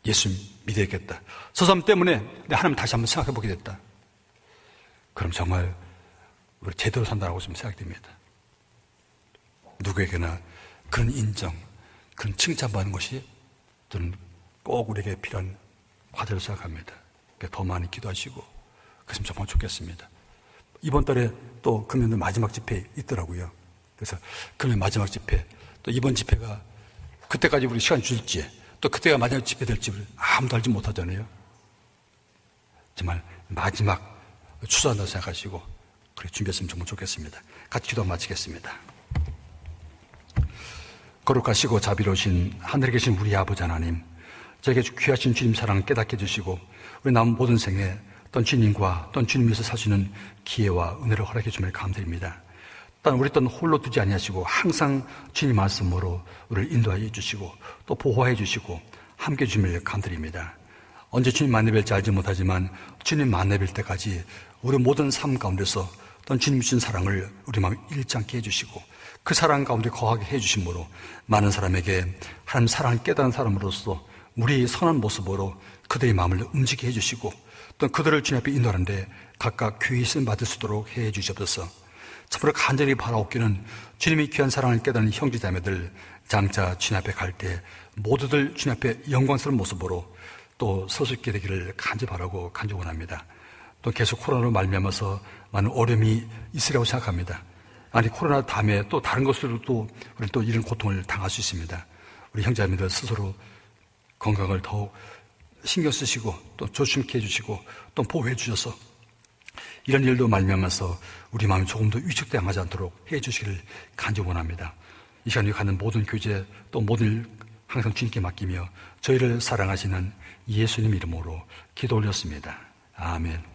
예수 믿어야겠다. 저 사람 때문에 내가 하나님 다시 한번 생각해 보게 됐다. 그럼 정말 우리 제대로 산다고 좀 생각됩니다. 누구에게나 그런 인정, 그런 칭찬받는 것이 저는 꼭 우리에게 필요한 과제로 생각합니다. 더 많이 기도하시고 그랬으면 정말 좋겠습니다. 이번 달에 또 금년도 마지막 집회 있더라고요. 그래서 금년 마지막 집회, 또 이번 집회가 그때까지 우리 시간 줄지, 또 그때가 마지막 집회 될지 아무도 알지 못하잖아요. 정말 마지막 추수한다고 생각하시고 그렇게 준비했으면 정말 좋겠습니다. 같이 기도 마치겠습니다. 거룩하시고 자비로우신 하늘에 계신 우리 아버지 하나님, 저에게 귀하신 주님 사랑 깨닫게 해주시고 우리 남은 모든 생에 어떤 주님과 어떤 주님 위해서 사시는 기회와 은혜를 허락해 주며 감사드립니다. 또한 우리 또한 홀로 두지 아니하시고 항상 주님 말씀으로 우리를 인도하여 주시고 또 보호해 주시고 함께 주며 감사드립니다. 언제 주님 만나 뵐지 알지 못하지만 주님 만나 뵐 때까지 우리 모든 삶 가운데서 어떤 주님 주신 사랑을 우리 마음에 잃지 않게 해주시고 그 사랑 가운데 거하게 해주심으로 많은 사람에게 하나님 사랑을 깨달은 사람으로서 우리 선한 모습으로 그들의 마음을 움직이게 해주시고 또 그들을 주님 앞에 인도하는데 각각 귀히 쓰임 받을 수 있도록 해주시옵소서. 참으로 간절히 바라옵기는 주님의 귀한 사랑을 깨닫는 형제자매들 장차 주님 앞에 갈 때 모두들 주님 앞에 영광스러운 모습으로 또 설 수 있게 되기를 간절히 바라고 간절히 원합니다. 또 계속 코로나로 말미암아서 많은 어려움이 있으리라고 생각합니다. 아니 코로나 다음에 또 다른 것으로 또 우리 또 이런 고통을 당할 수 있습니다. 우리 형제자매들 스스로 건강을 더욱 신경 쓰시고 또 조심케 해주시고 또 보호해 주셔서 이런 일도 말미암아서 우리 마음이 조금 더 위축당하지 않도록 해주시기를 간절히 원합니다. 이 시간에 가는 모든 교제 또 모든 일 항상 주님께 맡기며 저희를 사랑하시는 예수님 이름으로 기도 올렸습니다. 아멘.